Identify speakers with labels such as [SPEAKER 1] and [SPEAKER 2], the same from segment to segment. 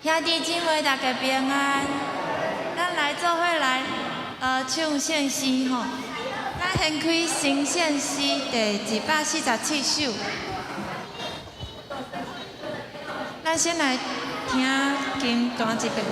[SPEAKER 1] 兄弟姊妹大家平安，咱来做伙来唱圣诗吼。咱先开新圣诗第247首，咱先来听经单一遍。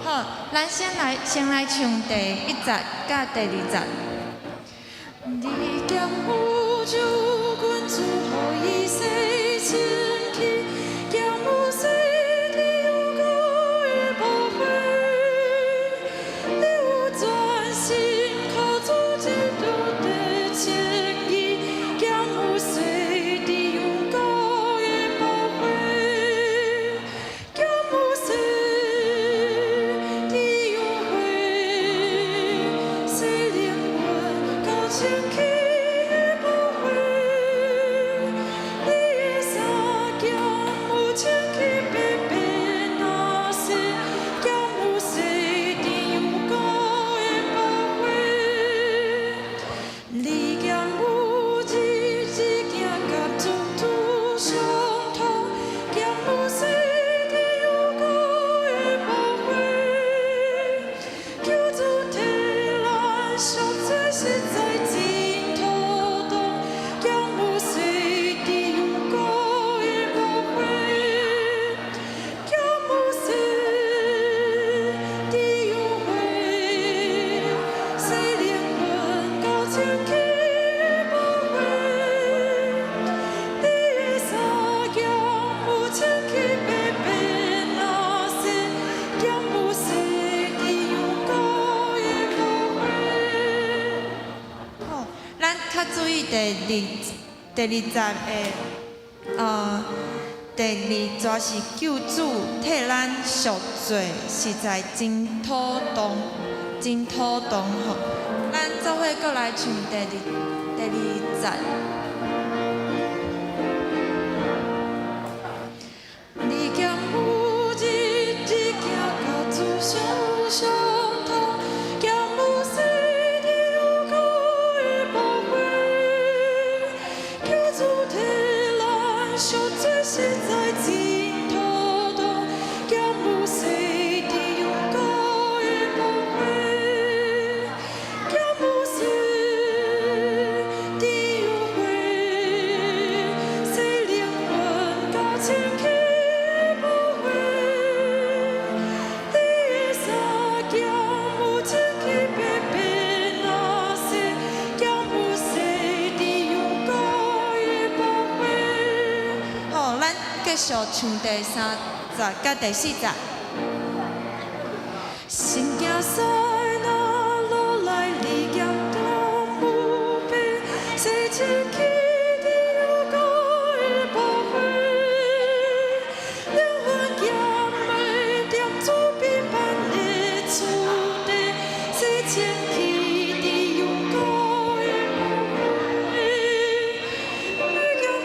[SPEAKER 1] 好，咱先来唱第1节甲第2节。你将宇宙关注予伊洗清气，将有世的有过的无悔，你有全心靠主基督的情义，将有世的有过的无悔，将有世的有悔，使灵魂到清气。较注意第2节的第2节是救主替咱赎罪，实在真妥当，真妥当吼。咱做伙过来唱第2节。你将有日日行到主相通，将有世的有过的无悔，救主替咱赎罪实在真妥当，将有世的有过的无悔，将有世的有悔，使灵魂到清气。继续唱第3节甲第4节。心惊塞那落来，你剑当有病，洗清气的有过的无悔，灵魂剑的点主必办的处地，洗清气的有过的无悔，你剑目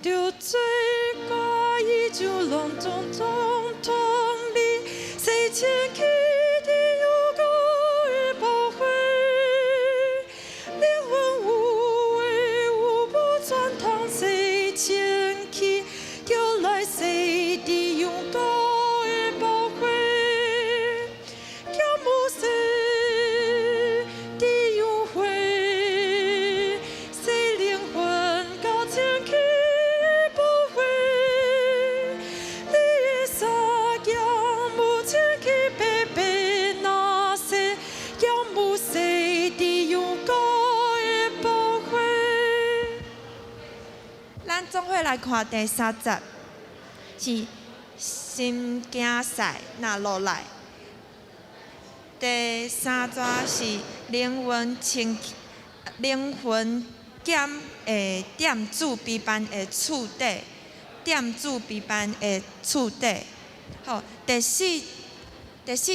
[SPEAKER 1] 着罪过，伊就拢统你，洗清气的有过的无悔，灵魂有为有无全通洗清气，就来洗的有过的无悔，叫无洗的有悔，使灵魂到清气。咱总伙来看第3节，是心惊赛那落来。第3节是灵魂减的点主悲班的厝底，点主悲班的厝底。好，第四节是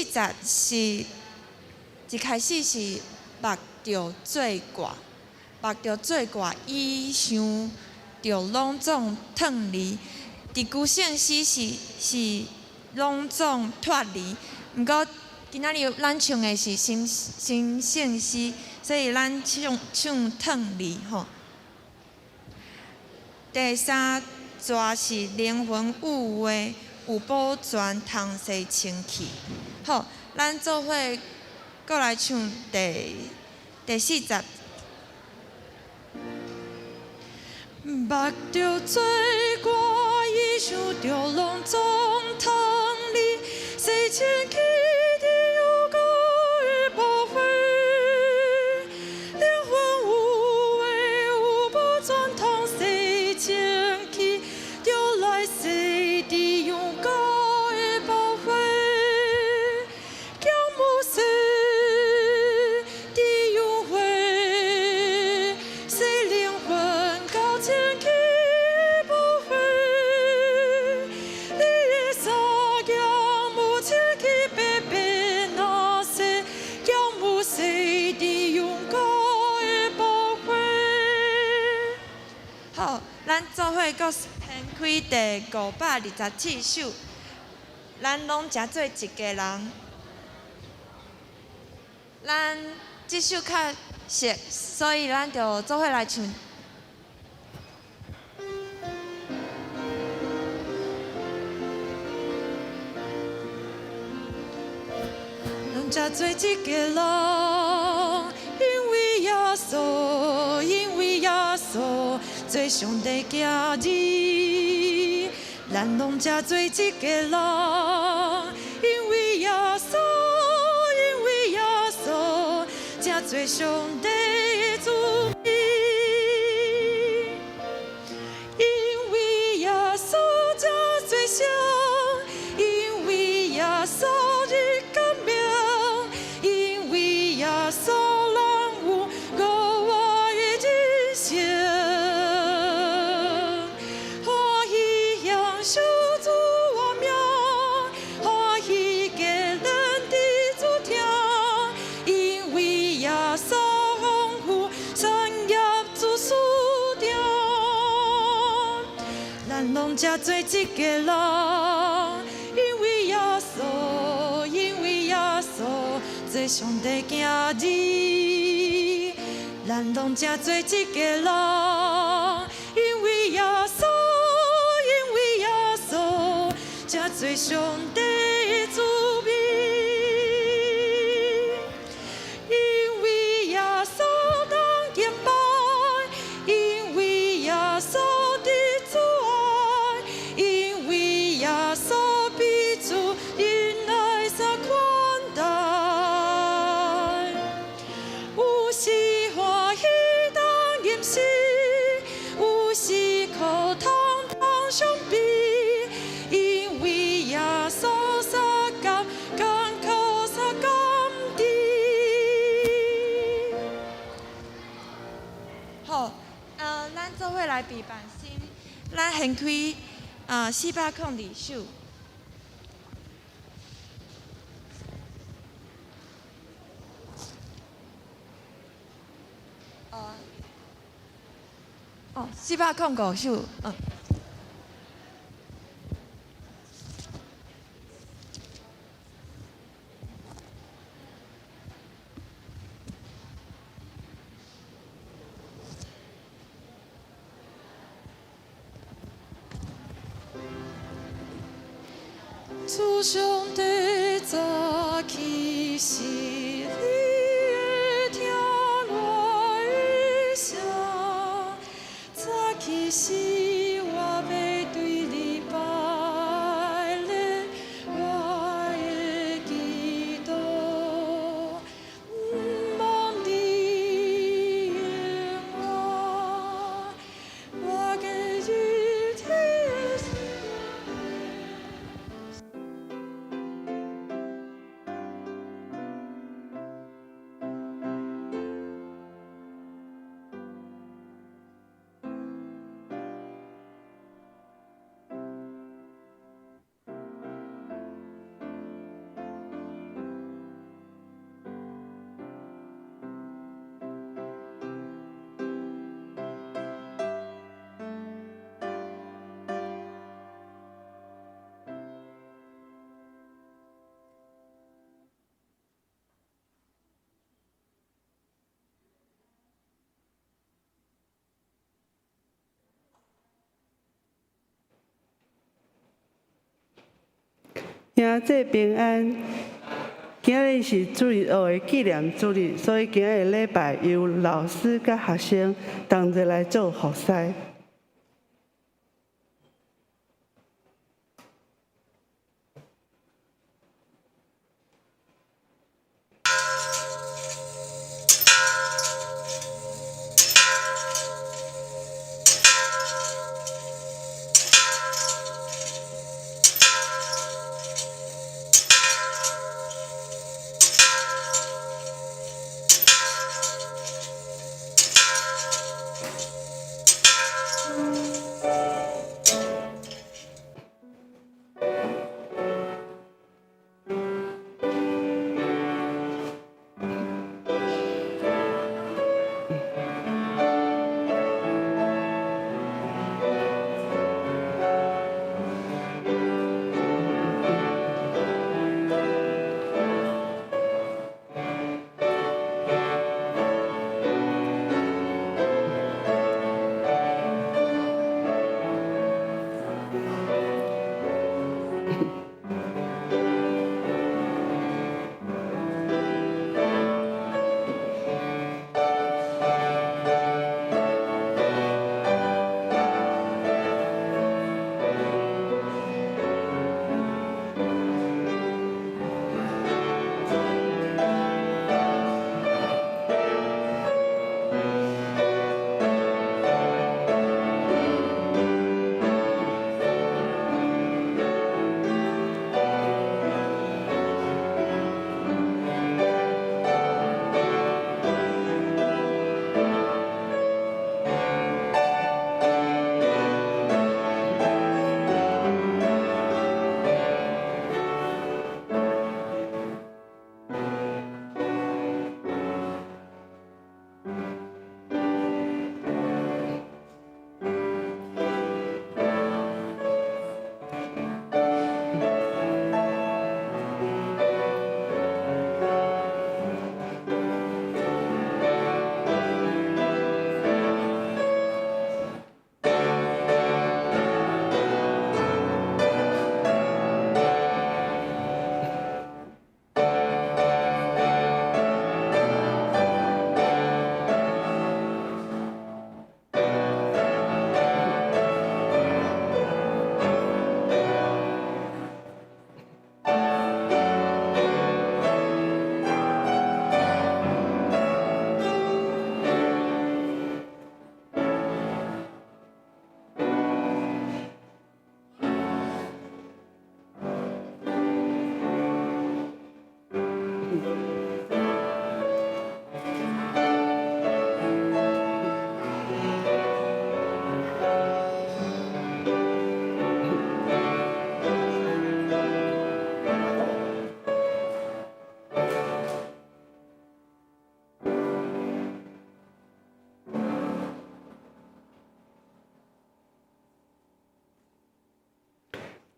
[SPEAKER 1] 一开始是目着做怪，目着做怪，以上着拢总脱离。伫句圣诗是拢总脱离，毋过今仔日咱唱的是新圣诗，所以咱唱脱离吼。第3节是灵魂有话，有保全通西清气。好，咱做伙搁来唱第4节。目着做怪，意想着拢总脱离，西清气。做伙搁掀开第527首，咱拢诚做一家人。咱这首较熟，所以咱就做伙来唱。拢诚做一家人，因为耶稣，因为耶稣。做上帝家己，咱拢诚做一家人，因为耶稣，因为耶稣，诚做上帝的子民，因为耶稣诚做啥，因为耶稣日革命，因为耶稣。诚做一家人，因为耶稣，因为耶稣，做上帝家己，咱拢诚做一家人，因为耶稣，因为耶稣，诚做上帝的子民，因为耶稣当敬拜，因为耶稣。做伙来备办先，咱掀开402首。405首，主上帝早起时，你会听我的声。早起时，我要对你摆列我的祈祷，望你应我，我嘅
[SPEAKER 2] 兄弟平安。今日是主日学的纪念主日，所以今日礼拜由老师甲学生同齐来做服侍。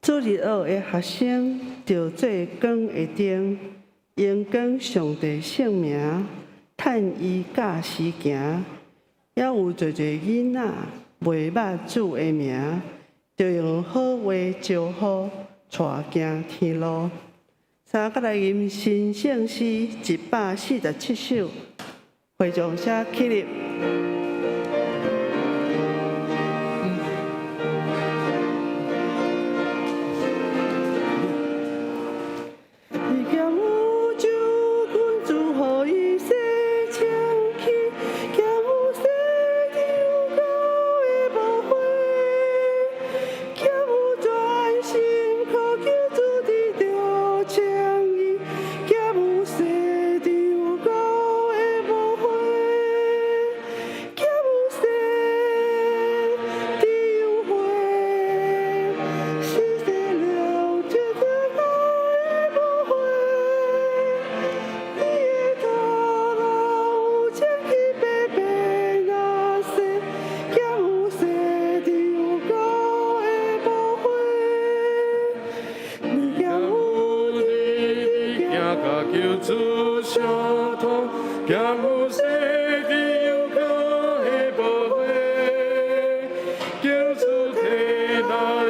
[SPEAKER 2] 主日学的学生着做光的灯，用光上帝圣名，趁伊驾驶行。也有侪囡仔袂捌主的名，着用好话招呼，带行天路。三甲来吟新圣诗147首，会众写起立。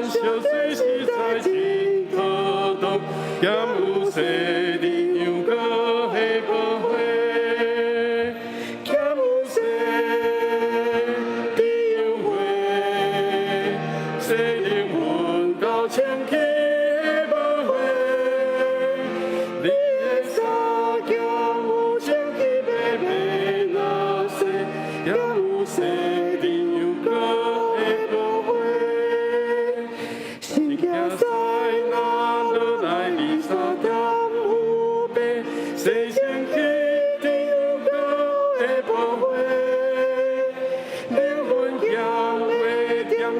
[SPEAKER 3] 小水是在尽头。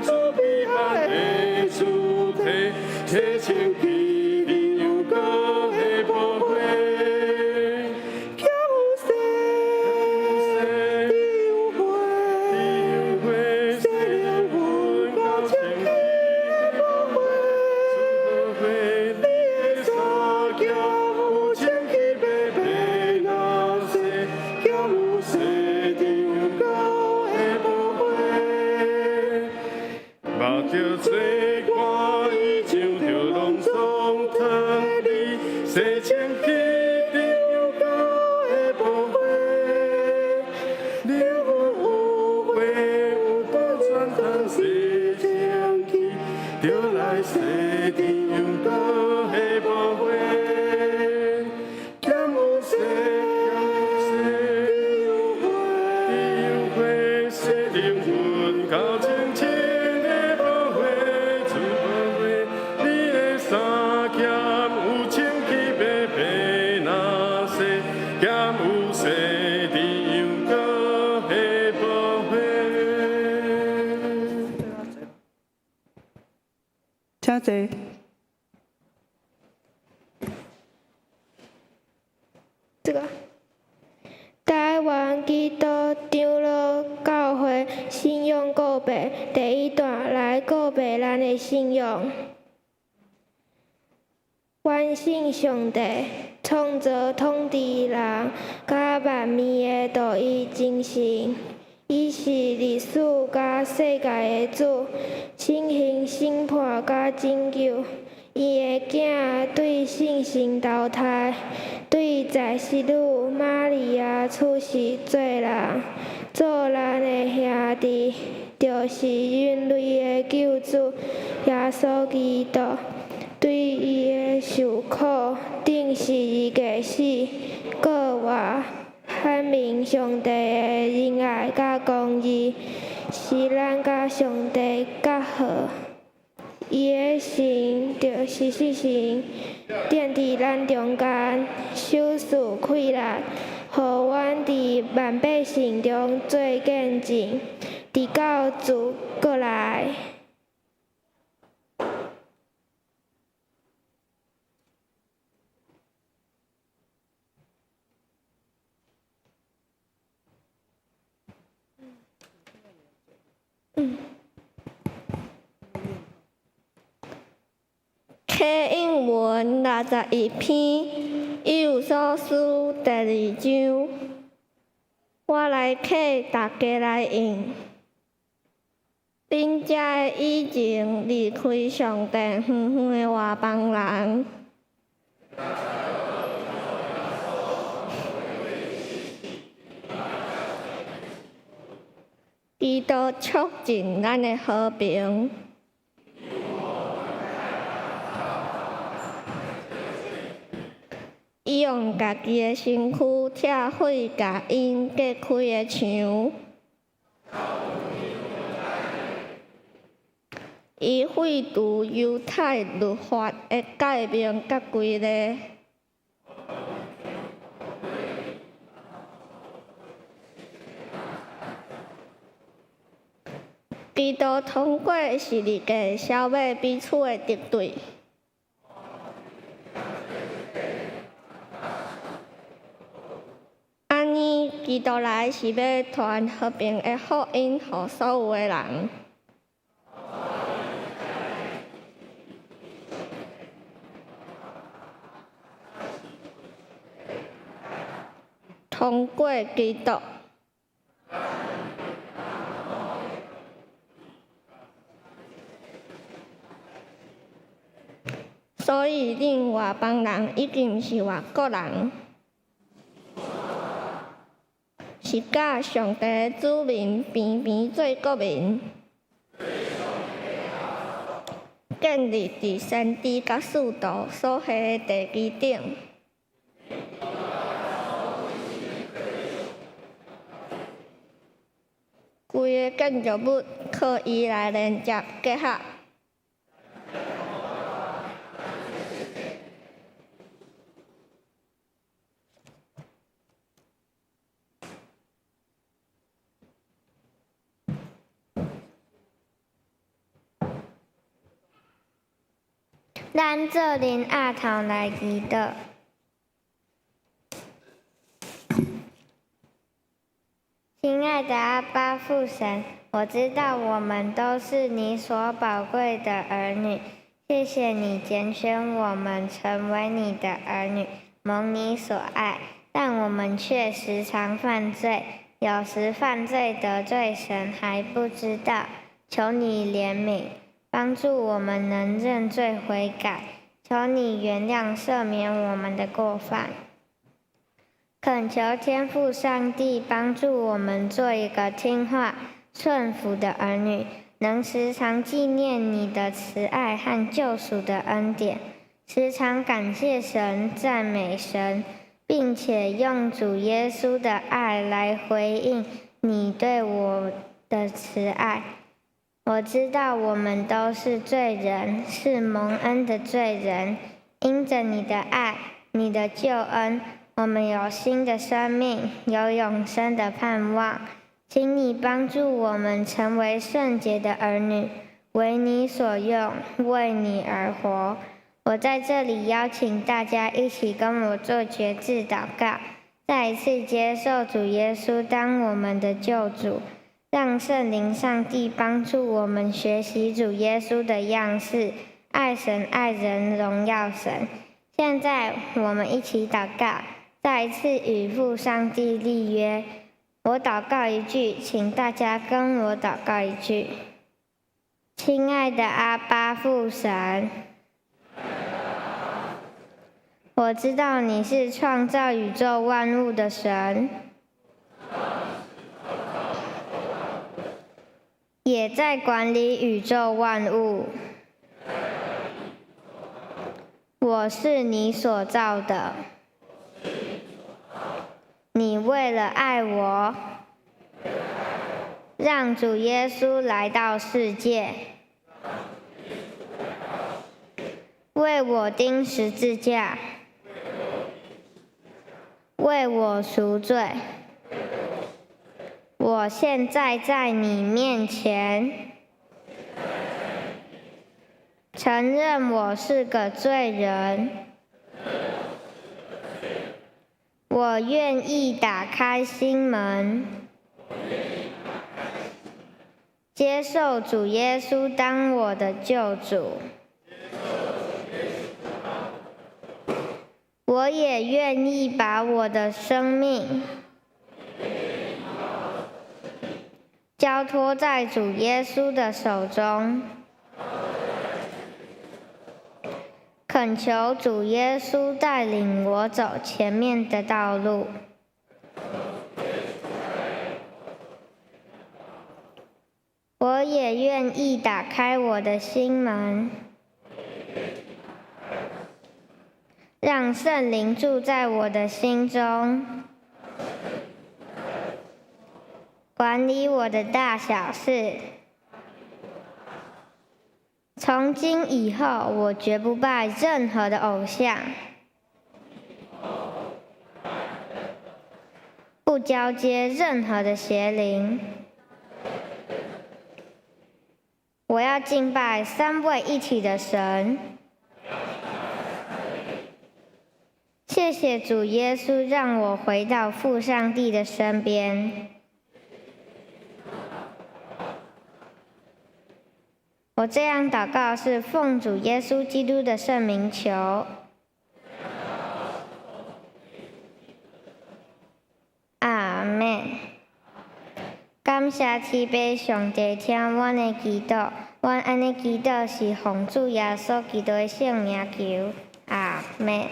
[SPEAKER 2] 主彼岸的主题，切清气灵又高的宝贝。叫有谁？你有会？谁灵魂高清气的宝贝？你的手叫有清气白白那些，叫有谁？你有高的宝贝。目着水歌，伊唱着隆重特里，洗清气的高的宝贝。灵魂有花有多转堂，洗清气，就来洗的高的宝贝。咸有洗，你有花，洗灵魂到清清。请坐。
[SPEAKER 3] 这个台湾基督长老教会信仰告白第一段来告白咱的信仰。万信上帝创造统治人，甲万物的独一真神。伊是历史甲世界的主，圣行审判甲拯救。伊的囝对圣神投胎，对在世女玛利亚出世做人，做咱的兄弟，就是人类的救主耶稣基督。对伊的受苦，顶是伊个死，搁活。阐明上帝的仁爱甲公义，是咱甲上帝结合。伊的神就是死神，踮伫咱中间，手势开力，互阮伫万百姓中做见证，直到主过来。课英文61篇，以有所书第2章，我来客大家来用。恁遮的以前离开上帝远远的外邦人，基督促进咱的和平。伊用家己的身躯拆毁甲因隔开的墙，伊废除犹太律法的诫命甲规例。基督通过十字架消灭彼此的敌对。安尼，基督来是要传和平的福音予所有的人。通过基督。所以，恁外邦人已经毋是外国人，是甲上帝的子民平平做国民，建立伫先知甲使徒所下的地基顶。规个建筑物靠伊来连接结合。咱做恁阿头来祈祷。亲爱的阿爸父神，我知道我们都是你所宝贵的儿女，谢谢你拣选我们成为你的儿女，蒙你所爱，但我们却时常犯罪，有时犯罪得罪神还不知道，求你怜悯，帮助我们能认罪悔改，求你原谅赦免我们的过犯。恳求天父上帝帮助我们做一个听话、顺服的儿女，能时常纪念你的慈爱和救赎的恩典，时常感谢神、赞美神，并且用主耶稣的爱来回应你对我的慈爱。我知道我们都是罪人，是蒙恩的罪人，因着你的爱、你的救恩，我们有新的生命，有永生的盼望。请你帮助我们成为圣洁的儿女，为你所用，为你而活。我在这里邀请大家一起跟我做决志祷告，再一次接受主耶稣当我们的救主，让圣灵上帝帮助我们学习主耶稣的样式，爱神爱人，荣耀神。现在我们一起祷告，再一次与父上帝立约。我祷告一句，请大家跟我祷告一句。亲爱的阿爸父神，我知道你是创造宇宙万物的神，也在管理宇宙万物。我是你所造的，你为了爱我，让主耶稣来到世界，为我钉十字架，为我赎罪。我现在在你面前，承认我是个罪人，我愿意打开心门，接受主耶稣当我的救主。我也愿意把我的生命交托在主耶稣的手中，恳求主耶稣带领我走前面的道路。我也愿意打开我的心门，让圣灵住在我的心中，管理我的大小事。从今以后，我绝不拜任何的偶像，不交接任何的邪灵。我要敬拜三位一体的神。谢谢主耶稣，让我回到父上帝的身边。我这样祷告是奉主耶稣基督的圣名求。阿们。感谢慈悲上帝听阮的祈祷，阮安尼祈祷是奉主耶稣基督的圣名求。阿们。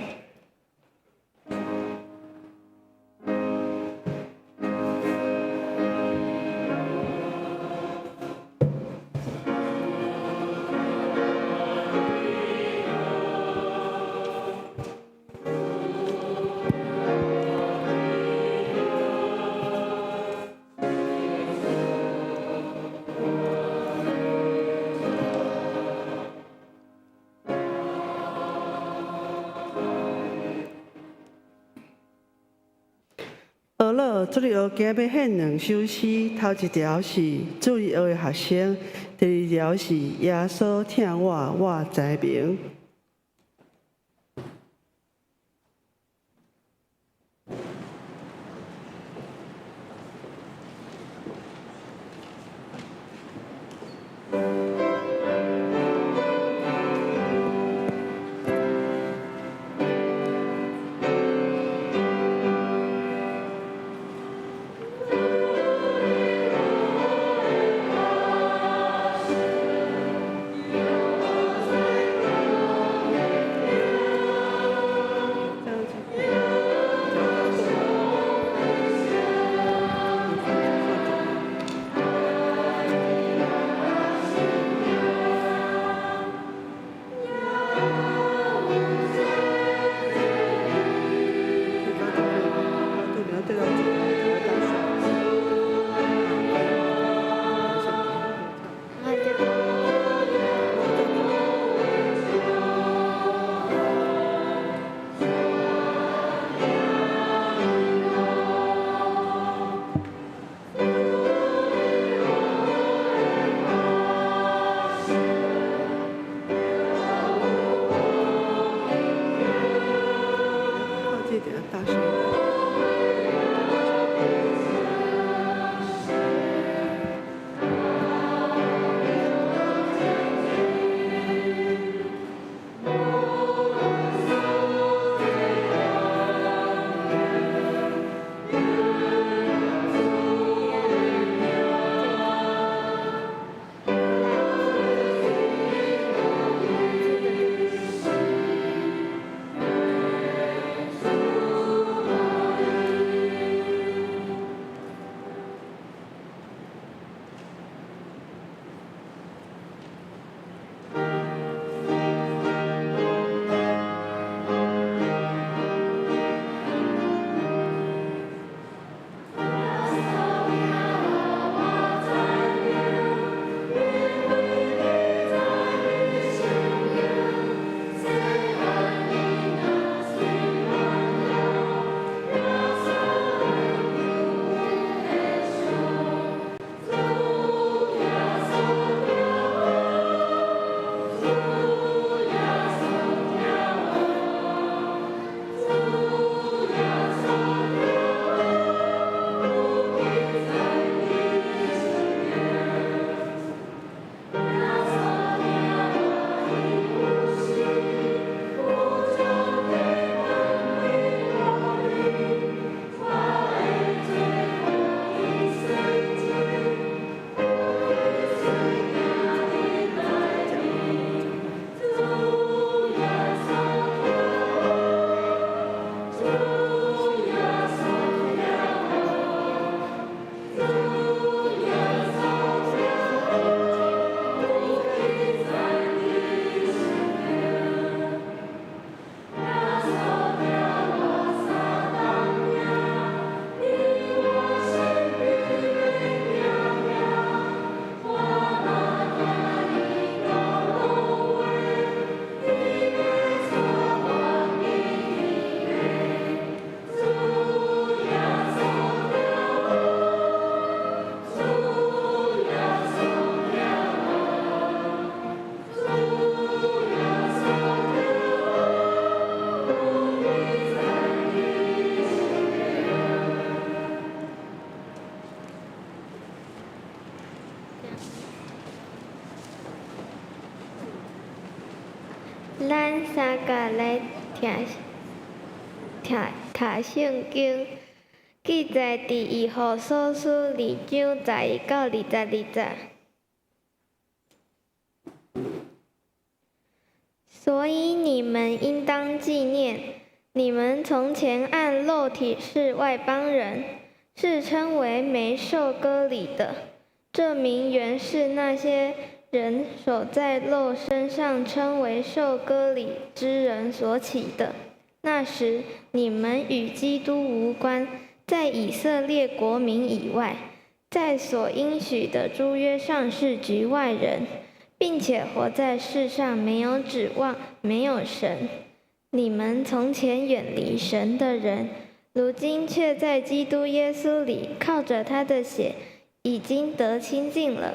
[SPEAKER 2] 学了这里学今要献两首诗，头一条是注意学的学生，第二条是耶稣听我，我知明。
[SPEAKER 3] 咱三个来读圣经，记载伫以后所书2章11到22节。所以你们应当纪念，你们从前按肉体是外邦人，是称为没受割礼的。这名原是那些人手在肉身上称为受割礼之人所起的。那时你们与基督无关，在以色列国民以外，在所应许的诸约上是局外人，并且活在世上没有指望，没有神。你们从前远离神的人，如今却在基督耶稣里靠着他的血已经得清净了。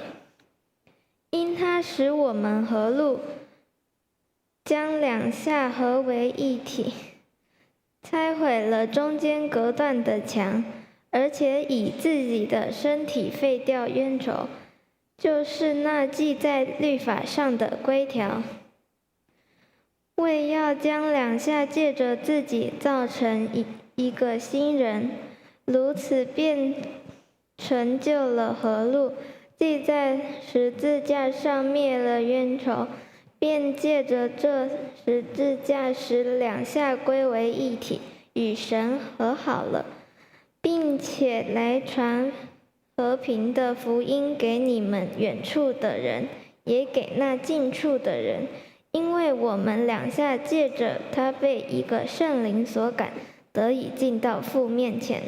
[SPEAKER 3] 因他使我们和睦，将两下合为一体，拆毁了中间隔断的墙，而且以自己的身体废掉冤仇，就是那记在律法上的规条，为要将两下借着自己造成一个新人，如此便成就了和睦，既在十字架上灭了冤仇，便借着这十字架使两下归为一体，与神和好了，并且来传和平的福音给你们远处的人，也给那近处的人，因为我们两下借着他被一个圣灵所感，得以进到父面前。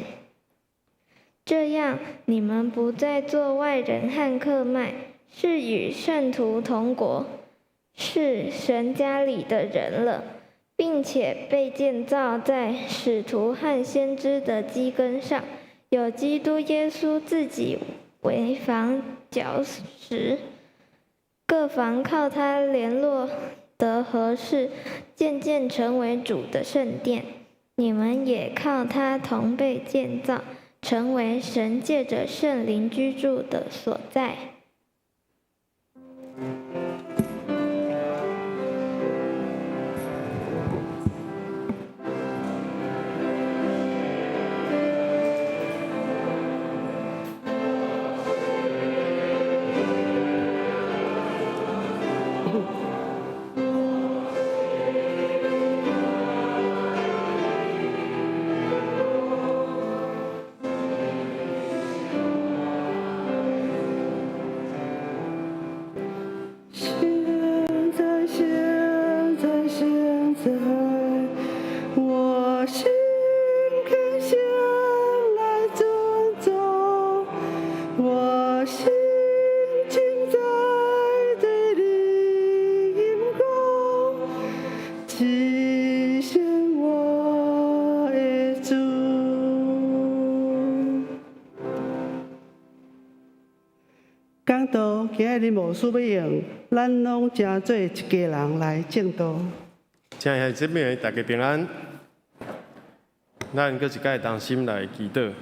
[SPEAKER 3] 这样，你们不再做外人和客卖，是与圣徒同国，是神家里的人了，并且被建造在使徒和先知的基根上，有基督耶稣自己为房角石，各房靠他联络得合适，渐渐成为主的圣殿。你们也靠他同被建造，成为神借着圣灵居住的所在。
[SPEAKER 2] 我心肯向来尊重，我心情在对你因公，只想我的主。讲道今日无事要用，咱拢诚做一家人来正道。
[SPEAKER 4] 亲爱的姊妹，大家平安。咱搁一摆同心来祈祷。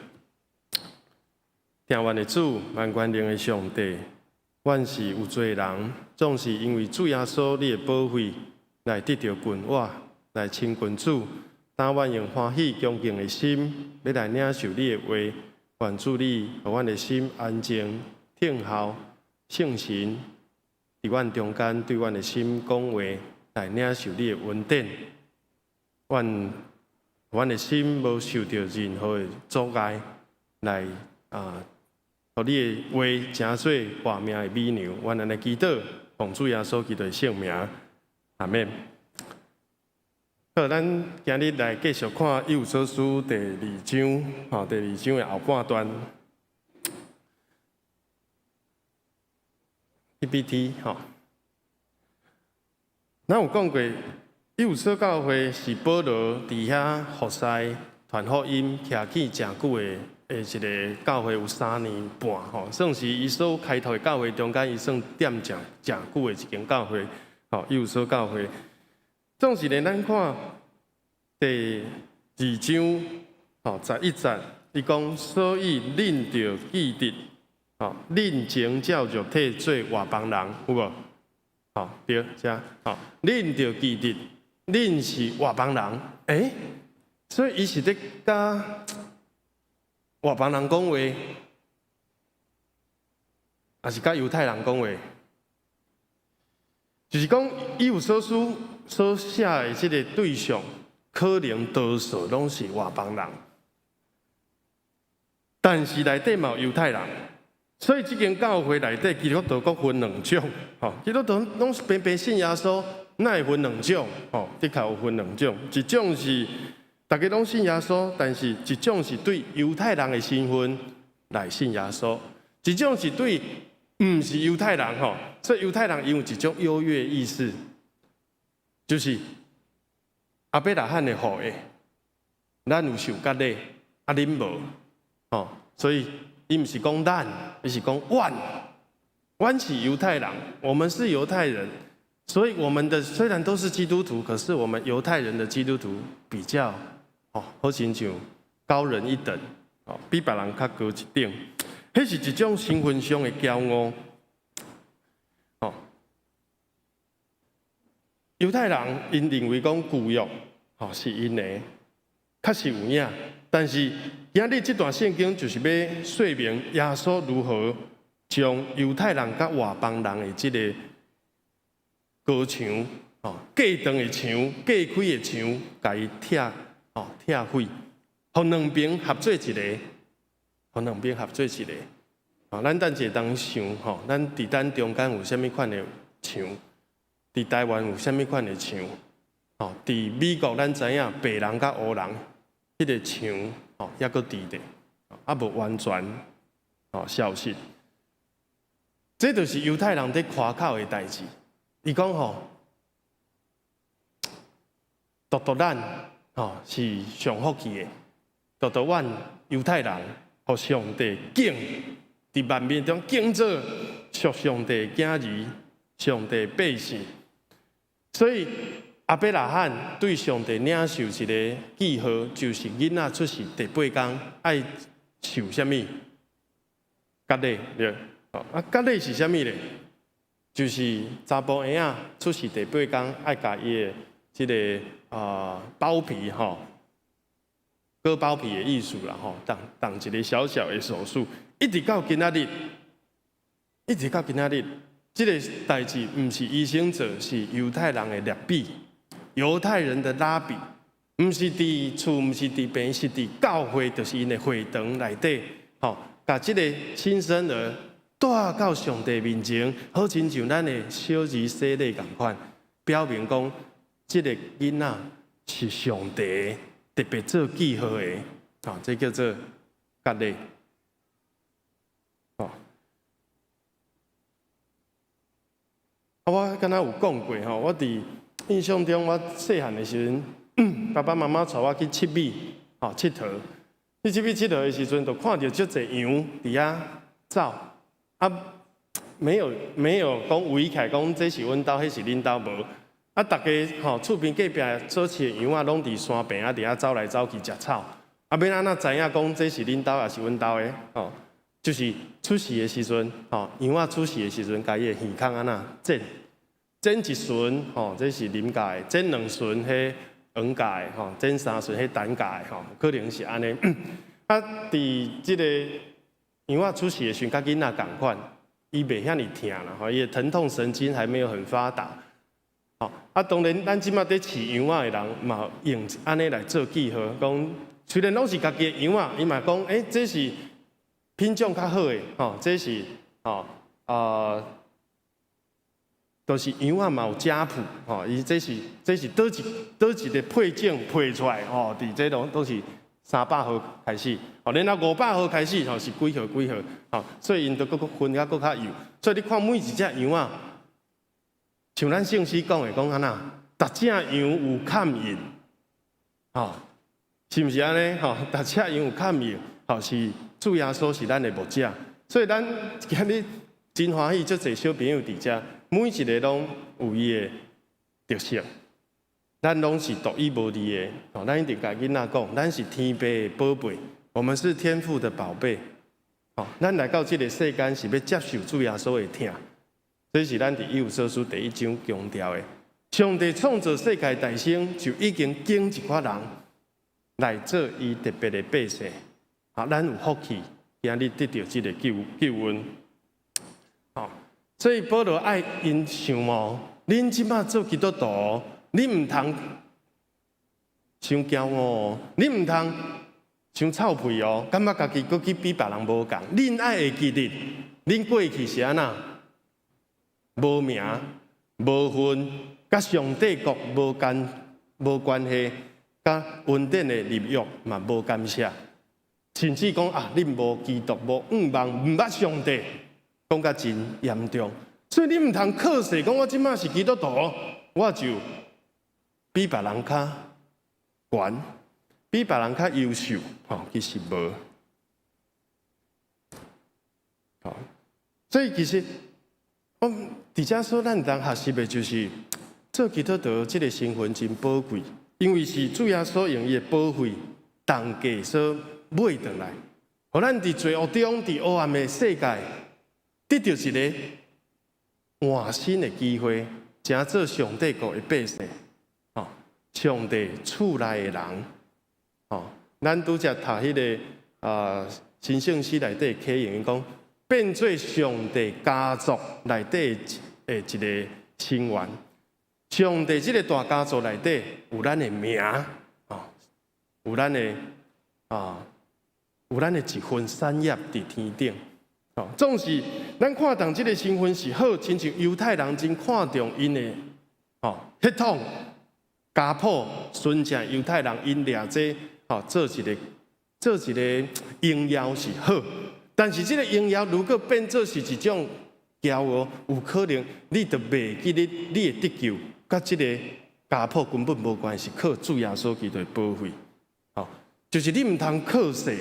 [SPEAKER 4] 听愿的主，万权能的上帝，阮是有罪人，总是因为主耶稣你的宝血来得到君我，来亲君主。但愿用欢喜恭敬的心，要来领受你的话。愿主你，互阮的心安静听候，圣神伫阮中间对阮的心讲话。来领受你的恩典，阮的心无受到任何的阻碍，来互你的话诚做活命的美牛。阮安尼祈祷，奉主耶稣基督的圣名，阿免。好，咱今日来继续看《以弗所书》第2章，第2章的后半段。PPT 咱有讲过，以弗所教会是保罗伫遐服侍传福音徛起诚久的一个教会，有3年半算是伊所开拓的教会中间，伊算踮诚久的一间教会，以弗所教会。总是咧，咱看第2章11节，伊讲，所以恁着记得，恁前照肉体做外邦人，有无？好，对，遮好，恁着记得，恁是外邦人，所以伊是咧甲外邦人讲话，还是甲犹太人讲话？就是讲，以弗所书所写的这个对象，可能多数拢是外邦人，但是内底嘛有犹太人，所以这间教会内底基督徒各分两种，基督徒拢是平平信耶稣，哪会分两种？的确有分两种，一种是大家拢信耶稣，但是一种是对犹太人的身份来信耶稣，一种是对唔是犹太人所以犹太人有一种优越意识，就是阿伯拉罕的后裔，咱有受割礼，恁无，所以伊唔是讲咱，伊是讲阮是犹太人，我们是犹太人，所以我们的虽然都是基督徒，可是我们犹太人的基督徒比较好亲像高人一等，比别人较高一等，迄是一种身份上的骄傲。犹太人因认为讲旧约是因的，确实有影。但是今日这段圣经就是要说明耶稣如何将犹太人甲外邦人的这个高墙，隔断的墙、隔开的墙，甲伊拆毁，互两边合做一个，互两边合做一个。咱等者当想，咱伫咱中间有啥物款的墙？伫台湾有啥物款的墙？伫美国咱知影白人甲黑人，迄个墙还阁伫咧，无完全消失。这就是犹太人在夸口的代志。伊讲独咱是上福气的，独阮犹太人，互上帝敬，伫万民中敬做属上帝的囝儿，上帝百姓。所以阿伯拉罕对上帝领受一个记号，就是囡仔出世第8天爱受啥物？割礼对。割礼是啥物咧？就是查甫婴仔出世第8天爱甲伊的这个包皮割包皮的意思啦动一个小小的手术，一直到今仔日，这个代志不是医生做，是犹太人的律比，犹太人的拉比，不是伫厝，不是伫病，是伫教会，就是因的会堂内底，把这个新生儿带到上帝面前，好亲像咱的小儿洗礼同款，表明讲这个囡仔是上帝特别做记号的，这叫做割礼。我敢若有讲过我伫印象中，我细汉的时阵，爸爸妈妈带我去七美佚佗。去七美佚佗的时阵，就看到足侪羊伫遐走，没有讲围起来讲这是阮兜，迄是恁兜无。大家厝边隔壁做饲的羊仔，拢伫山边伫遐走来走去食草。要安怎知影讲这是恁兜，也是阮兜的？就是出世的时阵，羊仔出世的时阵，家己的耳孔安怎剪一顺，这是啉家的；剪两顺，迄黄家的；剪三顺，迄蛋家的，可能是安尼。伫这个羊仔出世的时阵，甲囡仔同款，伊袂遐尼疼啦，伊的疼痛神经还没有很发达。当然，咱即马在饲羊仔的人嘛，用安尼来做记号，讲虽然拢是家己的羊仔，伊嘛讲，这是品种较好的，这是都是羊仔嘛有家谱，伊这是倒一个配种配出来，伫这都是300号开始，然后500号开始，是几号，所以因都佫分甲佫较幼，所以你看每一只羊仔，像咱圣诗讲的，讲安那，逐只羊有坎印，是毋是安尼？逐只羊有坎印，是主耶稣是咱的牧者，所以咱今日真欢喜，足侪小朋友伫遮。每一个拢有伊的特色，咱拢是独一无二的。咱一定甲囡仔讲，咱是天父的宝贝，我们是天父的宝贝。咱来到这个世间是要接受主耶稣的疼，这是咱伫以弗所书第1章强调的。上帝创造世界大生，就已经拣一群人来做伊特别的百姓。咱有福气，今日得到这个救恩。所以保罗爱因想哦，恁即马做基督徒，你唔通伤骄傲哦，你唔通伤臭屁哦，感觉家己佫去比别人无共。恁爱会记得，恁过去是安那？无名、无份，甲上帝国无关系，甲恩典的立约嘛无干涉。甚至讲啊，恁无基督，无望，唔捌上帝，讲甲真严重。所以你唔通靠势讲我即马是基督徒，我就比别人较悬，比别人较优秀，其实无。所以其实我伫遮说，咱当学习的就是做基督徒这个身份真宝贵，因为是主耶稣用伊的宝血重价所买回来，互咱伫罪恶中、伫黑暗的世界，得到一个换新的机会，成做上帝国的百姓，上帝厝内的人，咱拄则读迄个新圣诗内底启用讲，变做上帝家族内底的一个成员。上帝这个大家族内底有咱的名，有咱的有咱的一份产业伫天顶。总是咱看重这个身份是好，亲像犹太人真看重因的血统、家谱，纯正犹太人因掠这做一个荣耀是好。但是这个荣耀如果变做是一种骄傲，有可能你就袂记得你的得救，甲这个家谱根本无关系，靠主耶稣基督的保护。就是你唔通靠势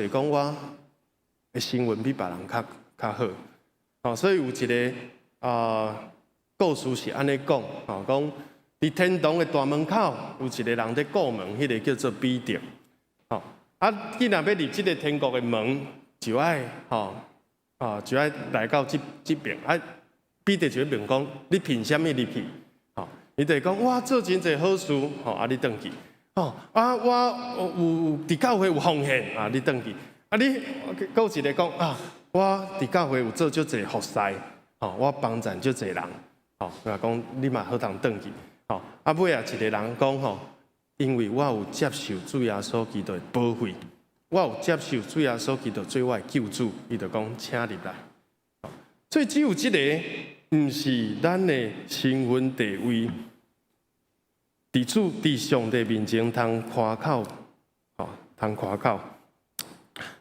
[SPEAKER 4] 讲我的身份比别人较好。所以有一个故事是安尼讲，讲伫天堂的大门口有一个人在过门，迄个叫做彼得。你若要入这个天国的门，就爱就爱来到这边。彼得就会问讲：你凭什么入去？伊就讲：我做真侪好事，你转去。我有伫教会有奉献，你转去。你有一个讲我伫教会有做足侪服侍，我帮助足侪人，讲你嘛好当转去。尾啊一个人讲因为我有接受主耶稣基督的保护，我有接受主耶稣基督做我的救主，伊就讲请入来。所以只有这个，唔是咱的身份地位，伫上帝面前通夸口，通夸口。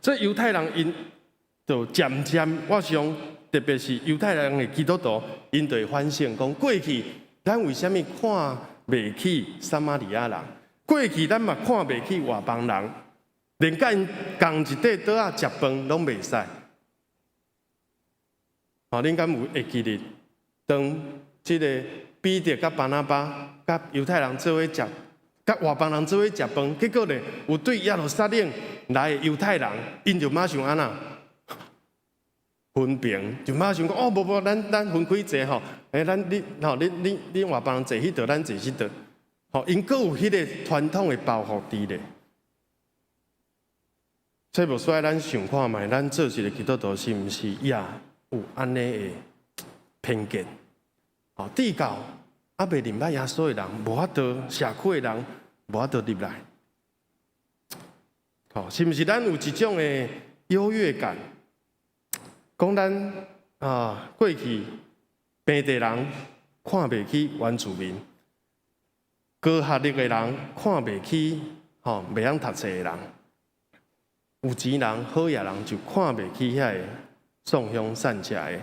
[SPEAKER 4] 所以犹太人因就渐渐，我想特别是犹太人的基督徒，因就会反省讲，过去咱为什么看袂起撒玛利亚人？过去咱嘛看袂起外邦人，连甲因共一块桌仔食饭拢袂使。恁敢有会记得？当这个彼得甲巴拿巴甲犹太人做伙食，甲外邦人做伙食饭，结果呢，有对耶路撒冷来的犹太人，因就马上安那分平，就马上讲无，咱分开坐吼，你外邦人坐迄桌，咱坐迄桌。因阁有迄个传统的包袱伫咧，所以无需要咱想看卖，咱做一个基督徒是毋是也有安尼的偏见？地教未明白耶稣的人，无法度社区的人，无法度入来。是毋是咱有一种的优越感？讲咱过去平地人看袂起原住民。高学历的人看袂起，袂晓读册的人；有钱人、好野人就看袂起遐个送香善车的。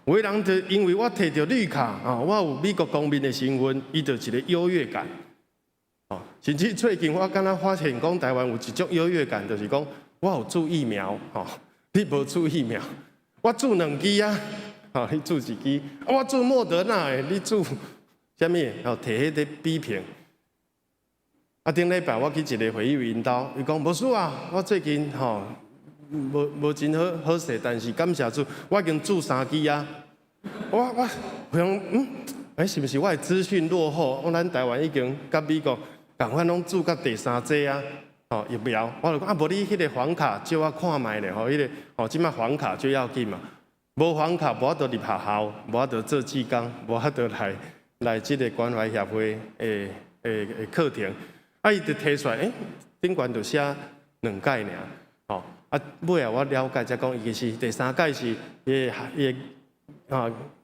[SPEAKER 4] 有的人就因为我摕到绿卡，我有美国公民的身份，伊就一个优越感。甚至最近我敢若发现讲，台湾有一种优越感，就是讲我有注疫苗，你无注疫苗，我注2支啊，你注1支，我注莫德纳的，你注。啥物？摕迄个比拼。顶礼拜我去一个会友因兜，伊讲无事啊，我最近无真好势，但是感谢主，我已经煮3支啊。我想，是毋是我的资讯落后？咱台湾已经甲美国共款拢煮到第3剂啊，疫苗。我就讲无你迄个黄卡借我看卖咧，迄个即摆黄卡最要紧嘛。无黄卡，无法度入学校，无法度做志工，无法度来即个关怀协会的课程。伊就提出来，顶悬就写2届尔，尾啊我了解才讲，伊其实第3届是伊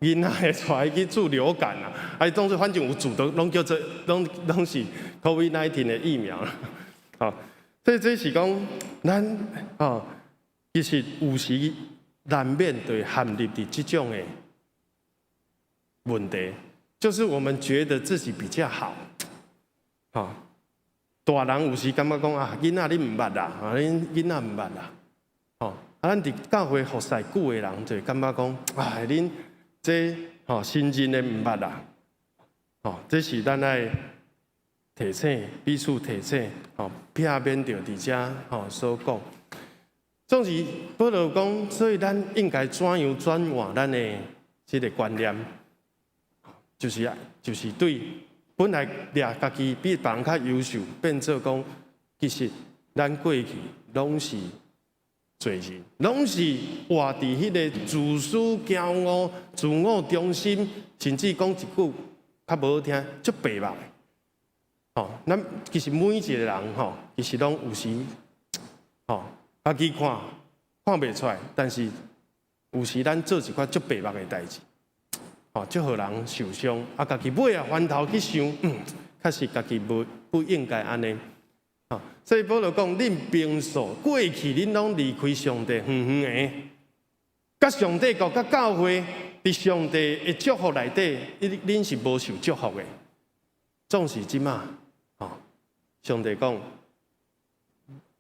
[SPEAKER 4] 囡仔会带去治流感啊，当作反正有主都拢叫做拢是 COVID-19 的疫苗啦，所以这是讲咱其实有时难免对陷入伫这种的问题，就是我们觉得自己比较好，大人有时感觉讲囡仔你唔捌啦，恁囡仔唔捌啦。咱伫教会服侍久的人，就感觉讲，恁这新进的唔捌啦，这是咱爱提醒，彼此提醒，避免着伫遮所讲。总是保罗讲，所以咱应该怎样转换咱的这个观念，就是对本来掠家己比别人较优秀，变做讲，其实咱过去拢是。罪人拢是活伫迄个自私、骄傲、自我中心，甚至讲一句较无好听，足白目的。咱其实每一个人其实拢有时家己看袂出来，但是有时咱做一寡足白目的代志，足互人受伤。家己尾啊翻头去想，确实家己不应该安尼。所以保罗讲，恁平素过去恁拢离开上帝远远的，甲上帝国甲教会伫上帝的祝福内底，恁是无受祝福的。总是即马，上帝讲，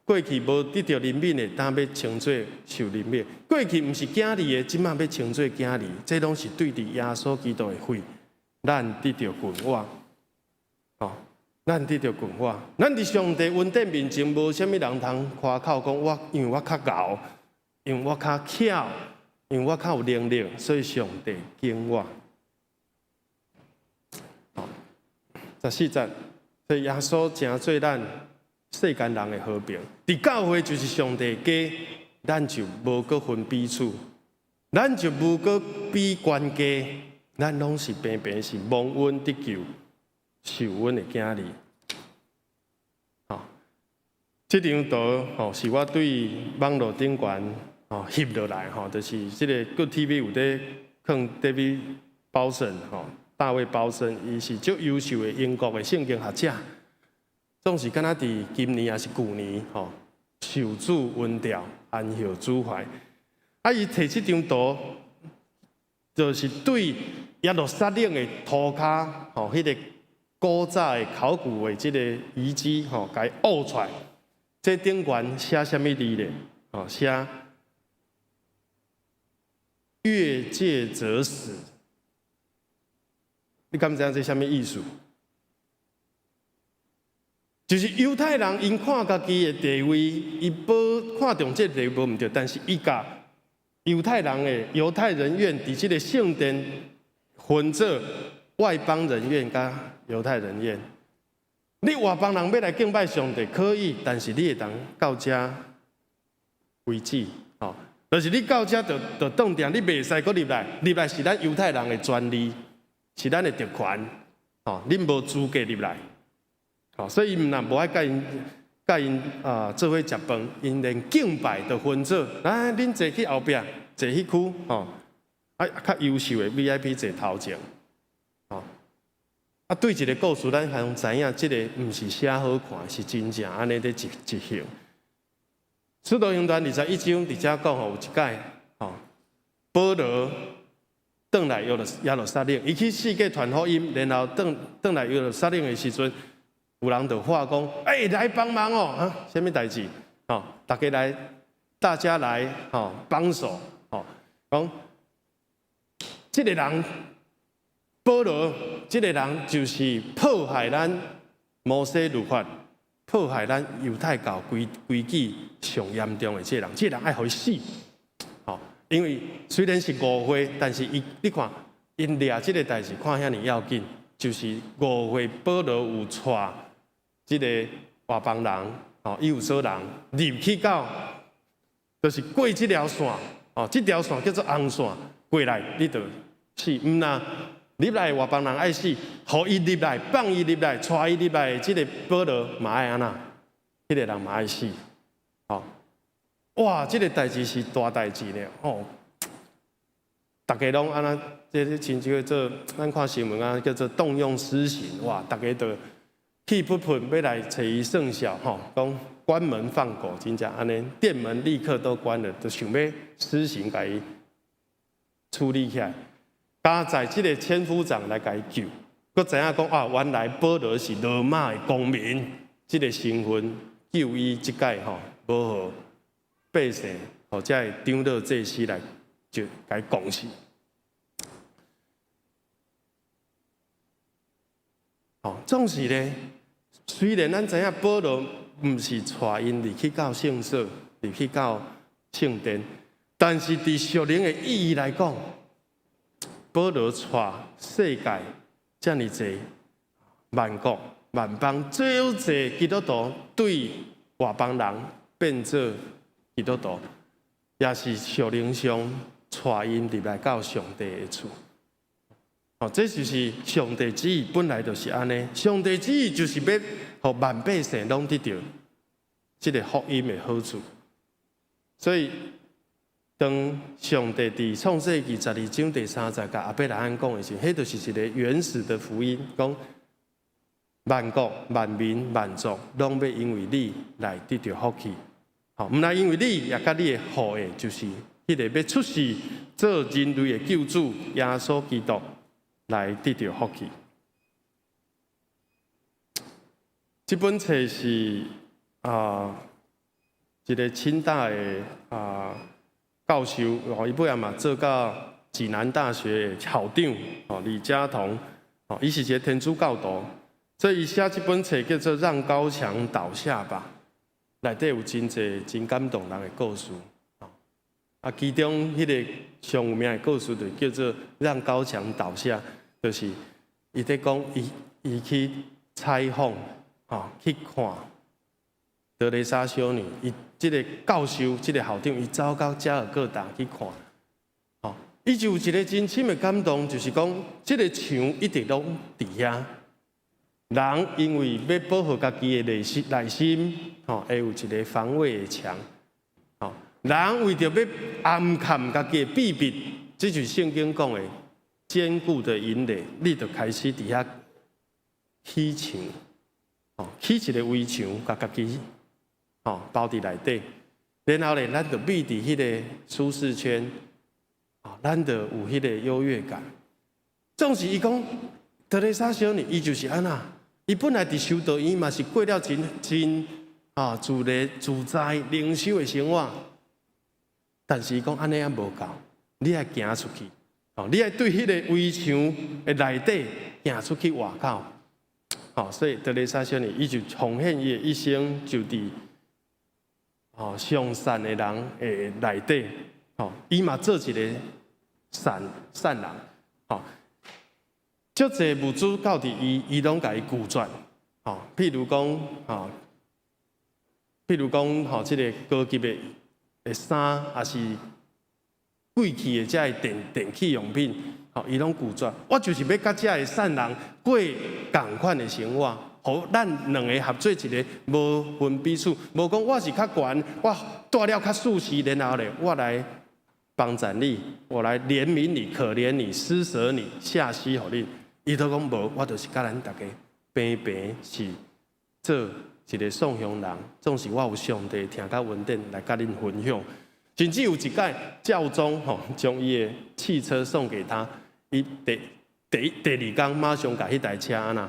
[SPEAKER 4] 过去无得到怜悯的，当要称作受怜悯；过去毋是囝儿的，即马要称作囝儿。这拢是对伫耶稣基督的血，咱得到quyền話。咱得到quyền話，咱伫上帝恩典面前，無啥物人通誇口講因為我較牛，因為我較巧，因為我較有能力，所以上帝敬我。14節，所以耶穌成做咱世間人的和平。伫教會就是上帝家，咱就無閣分彼此，咱就無閣比懸家，咱攏是平平是蒙恩得救。受恩的囝兒，這張圖是我對網絡頂懸翕落來，就是這個 Good TV 有在放 David Bowson 大衛鮑森，伊是足優秀的英國的聖經學者，總是敢若佇今年還是舊年受主恩召，安享主懷。伊摕這張圖，就是對耶路撒冷的塗骹，迄個。古早的考古的即個遺跡，甲伊挖出來，這頂懸寫啥物字咧？寫越界者死。你敢知影這啥物意思？就是猶太人因看家己的地位，伊無看重這個地位無毋對，但是伊甲猶太人院佇即個聖殿分做外邦人院甲猶太人院，你外邦人要來敬拜上帝可以，但是你會當到遮為止，就是你到遮就當定，你袂使擱入來，入來是咱猶太人的專利，是咱的特權，你無資格入來，所以伊毋但無愛甲因做伙食飯，因連敬拜都分做，恁坐去後壁，坐迄區，較優秀的 VIP 坐頭前。對一個故事，咱通知影，這個毋是寫好看，是真正安尼在執行。使徒行傳21章佇遮講有一屆，保羅轉來耶路撒冷，伊去世界傳福音，然後轉來耶路撒冷的時陣，有人就話講，來幫忙哦，啥物代誌？大家來幫手，講這個人。保羅這個人就是破壞咱摩西律法，迫害咱犹太教规矩上严重的这个人，这个人爱互伊死。吼，因为虽然是误会，但是你看因掠这个代志看遐尼要紧，就是误会保罗有带这个外邦人，吼，以弗所人入去到，就是过这条线，哦，这条线叫做红线，过来你就死，唔呐。入来外邦人爱死，互伊入来，放伊入来，带伊入来，这个保罗嘛爱安那，迄个人嘛爱死，吼！哇，这个代志是大代志呢，哦！大家拢安那，这亲像做咱看新闻啊，叫做动用私刑，哇！大家都气不忿，要来找伊算账，吼，讲关门放狗，真正安尼，店门立刻都关了，就想要私刑甲伊处理起来。加在这个千夫长来甲伊救，佮知影讲啊，原来保罗是罗马的公民，这个身份救伊即届吼，无互百姓或者会长老祭司来就甲伊讲死。哦，总是咧，虽然咱知影保罗毋是带因入去到圣所，入去到圣殿，但是伫属灵的意义来讲，保罗带世界遮尔济万国万邦，最有济基督徒对外邦人变做基督徒，也是属灵上带因入来到上帝的厝。哦，这就是上帝旨意，本来就是安尼。上帝旨意就是要互万百姓拢得到这个福音的好处，所以。当上帝伫创世纪12章第30甲亚伯拉罕讲的时候，迄就是一个原始的福音，讲万国、万民、万族拢要因为你来得到福气。好，毋来因为你，也甲你的后裔，就是迄个要出世做人类的救主耶稣基督来得到福气。这本册是一个清大的教授哦，伊尾仔嘛做到济南大学的校长哦，李嘉彤哦，伊是一个天主教徒，所以伊写这本册叫做《让高墙倒下吧》，内底有真侪真感动人的故事啊。其中迄个上有名的故事就叫做《让高墙倒下》，就是伊在讲伊去采访去看德蕾莎修女，伊即个教授、即个校长，伊走到加尔各答去看，伊就有一个真深的感动，就是讲，即个墙一直拢伫遐，人因为要保护家己的内心，会有一个防卫的墙，人为着要暗藏家己的秘密，这就是圣经讲的坚固的营垒，你就开始伫遐起墙，起一个围墙，甲家己。包伫内底，然后咧，咱就避伫迄个舒适圈，咱就有迄个优越感。总是伊讲，德蕾莎修女，伊就是安那，伊本来伫修道院嘛是过了真自立自在灵修的生活，但是伊讲安尼也无够，你爱行出去，你爱对迄个围墙的内底行出去外口，所以德蕾莎修女伊就奉献伊的一生，就伫。上善的人的内底，伊嘛做一个善人，足侪物主到伫伊拢甲伊拒绝，譬如讲，即个高级的衫，也是贵气的遮的电器用品，伊拢拒绝。我就是要甲遮的善人过同款的生活。互咱两个合做一个，无分彼此，无讲我是较悬，我带了较舒适，然后咧，我来帮助你，我来怜悯你、可怜你、施舍你、下施互你。伊都讲无，我就是甲咱大家平平是做一个送乡人，总是我有上帝听较稳定来甲恁分享。甚至有一届教宗将伊的汽车送给他，伊第二天马上甲迄台车安那。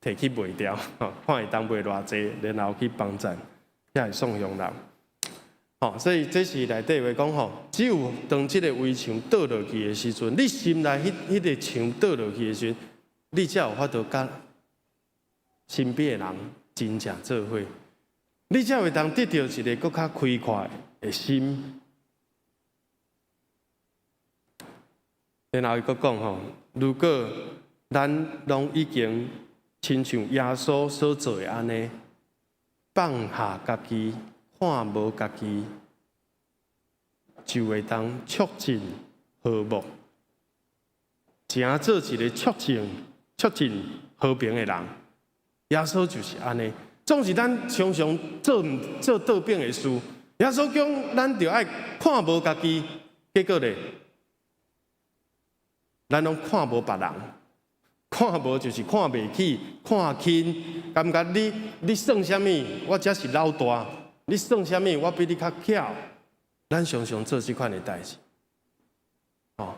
[SPEAKER 4] 摕去卖掉，看会当卖偌济，然后去帮助遐送乡人。所以这是内底话讲只有当这个围墙倒落去的时阵，你心内迄个墙倒落去的时阵，你才有法度甲身边的人真正做伙，你才会当得到一个更较开阔的心。然后伊佫讲吼，如果咱拢已经亲像耶稣所做的安尼，放下家己，看无家己，就会当促进和睦，真做一个促进和平的人。耶稣就是安尼，总是咱常常做倒饼的事。耶稣讲，咱着爱看无家己，结果咧。咱拢看无别人，看无就是看袂起，看轻，感觉你算啥物？我才是老大，你算啥物？我比你较巧。咱常常做即款的代志，哦，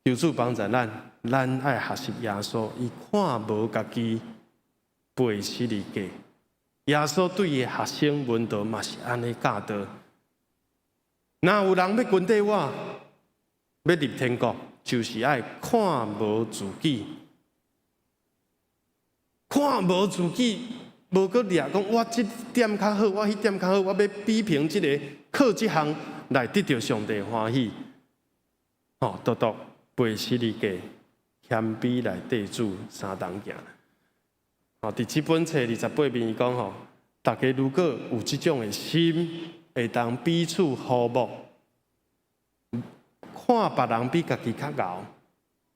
[SPEAKER 4] 求主帮助咱爱学习耶稣，伊看无家己，背十字架。耶稣对伊学生门徒嘛是安尼教导。哪有人要跟缀我？要入天国，就是爱看无自己，看无自己，无搁掠讲我这点较好，我迄点较好，我要比拼这个，靠这项来得到上帝欢喜。哦，独独背十字架，谦卑来对主三同行。哦，伫这本册28面伊讲吼，大家如果有这种的心，会当彼此和睦。看别人比家己较牛，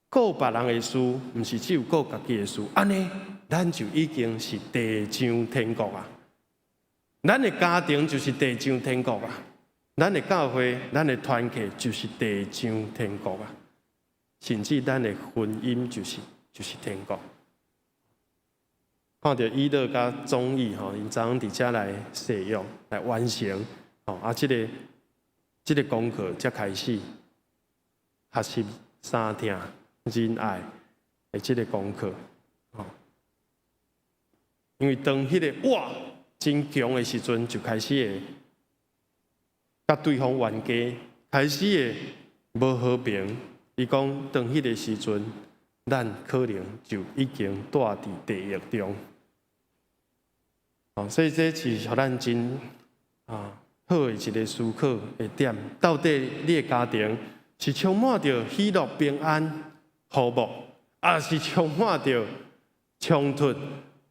[SPEAKER 4] 顾别人的事，毋是只有顾家己的事，安尼咱就已经是地上天国啊！咱的家庭就是地上天国啊！咱的教会、咱的团契就是地上天国啊！甚至咱的婚姻就是天国。看到伊乐甲综艺吼，因昨昏伫遮来使用来完成吼，啊，这个功课才开始。学习三听仁爱的这个功课，因为当迄个哇真强的时阵，就开始会甲对方冤家，开始会无和平。伊讲当迄个时阵，咱可能就已经住伫地狱中。所以这是互咱真好的一个思考的点。到底你的家庭？是充满着喜乐、平安、和睦，还是充满着冲突、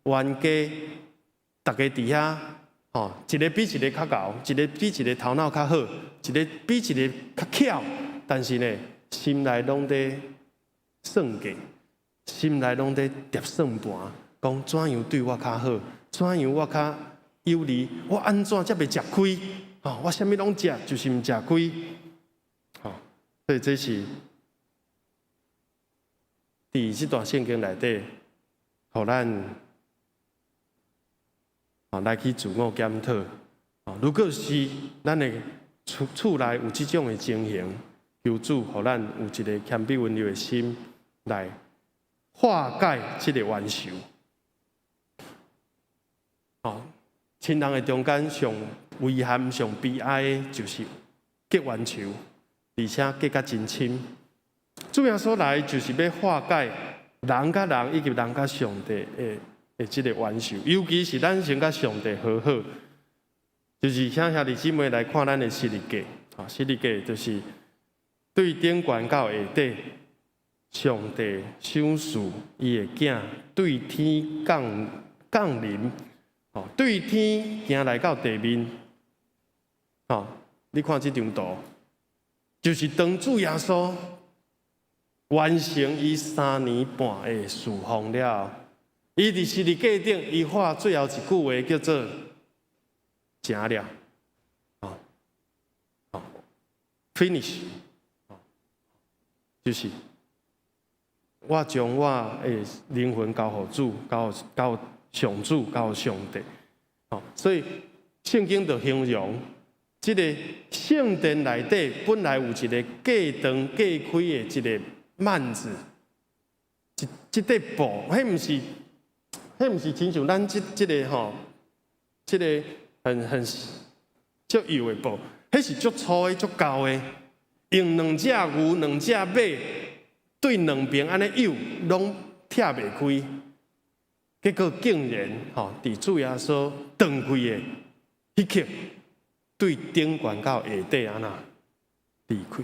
[SPEAKER 4] 冤家？大家伫遐，吼，一个比一个较牛，一个比一个头脑较好，一个比一个较巧，但是呢，心内拢在算计，心内拢在叠算盘，讲怎样对我较好，怎样我较有利，我安怎才袂吃亏？吼，我啥物拢食，就是毋吃亏。所以这是伫这段圣经内底，互咱来去自我检讨。如果是咱的厝内有这种的情形，求主互咱有一个谦卑温柔的心来化解这个冤仇。亲人的中间上遗憾、上悲哀的就是结冤仇。而且结甲真亲，主要所来就是要化解人甲人以及人甲上帝的这个冤仇，尤其是咱先甲上帝和好，就是请兄弟姊妹来看咱的十字架，十字架就是对顶悬到下底，上帝赏赐伊的囝对天降临，对天行来到地面，你看这张图。就是当主耶稣完成伊3年半的侍奉了，伊伫十字架顶，伊话最后一句话叫做“成了”，finish， 就是我将我的灵魂交予主，交上主，交上帝。所以圣经就形容。这个圣殿内底本来有一个隔断、隔开的一个幔子，这块布，迄毋是亲像咱这个吼，这个很足油的布，迄是足粗的、足厚的，用2只牛、2只马对两边安尼油，拢拆袂开。结果竟然伫主耶稣断开的迄刻，对顶悬到下底安那离开，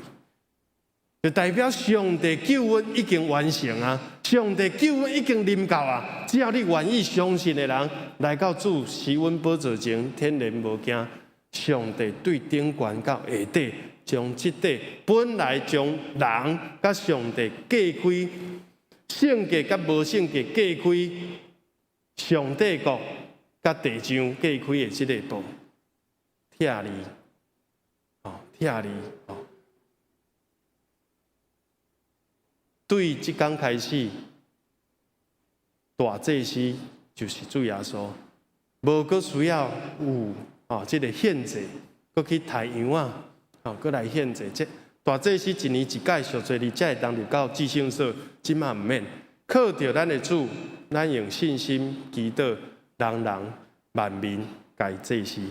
[SPEAKER 4] 就代表上帝救恩已经完成啊！上帝救恩已经临到啊！只要你愿意相信的人，来到主施恩宝座前，天然无惊。上帝对顶悬到下底，将即块本来将人甲上帝隔开，圣洁甲无圣洁隔开，上帝国甲地上隔开的即个道，拆离，拆离，对即天开始，大祭司就是主耶稣，无搁需要有。即个献祭，搁去抬羊啊，搁来献祭。这大祭司一年一届赎罪日，才会当入到至圣所，即马毋免。靠着咱的主，咱用信心祈祷，人万民该祭司。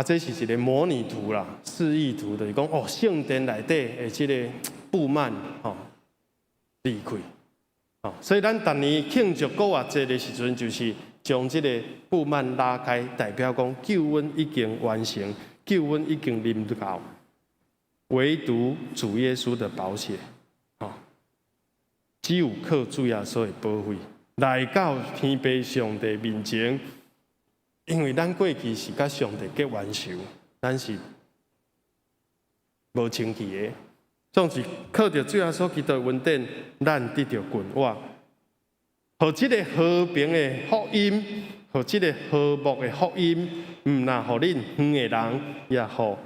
[SPEAKER 4] 这是一个模拟图啦，示意图，就是讲圣殿内底的即个布幔离开。所以咱逐年庆祝国外节的时阵，就是将这个布幔拉开，代表讲救恩已经完成，救恩已经临到，唯独主耶稣的宝血，只有靠主耶稣的保惠，来到天父上帝面前，因为咱过去是甲上帝结冤仇，咱是无清气的。总是靠着主耶稣基督的恩典，咱得到quyền活，和这个和平的福音，和这个和睦的福音，唔那互恁远的人，也互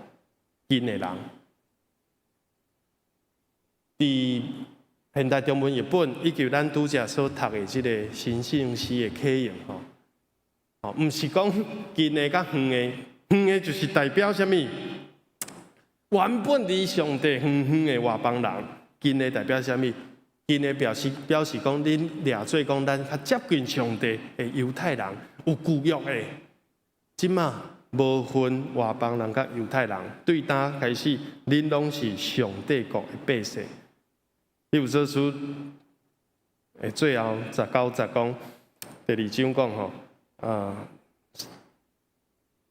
[SPEAKER 4] 近的人。伫现代中文译本，以及咱拄则所读的这个新圣诗的启用，唔是讲近的甲远的，远的就是代表什么？原本离上帝远远的外邦人，近的代表什么？近的表示讲，恁掠做讲咱较接近上帝的犹太人，有旧约的，即马无分外邦人甲犹太人，对当开始，恁拢是上帝国的百姓。以弗所书最后19节讲，第2章讲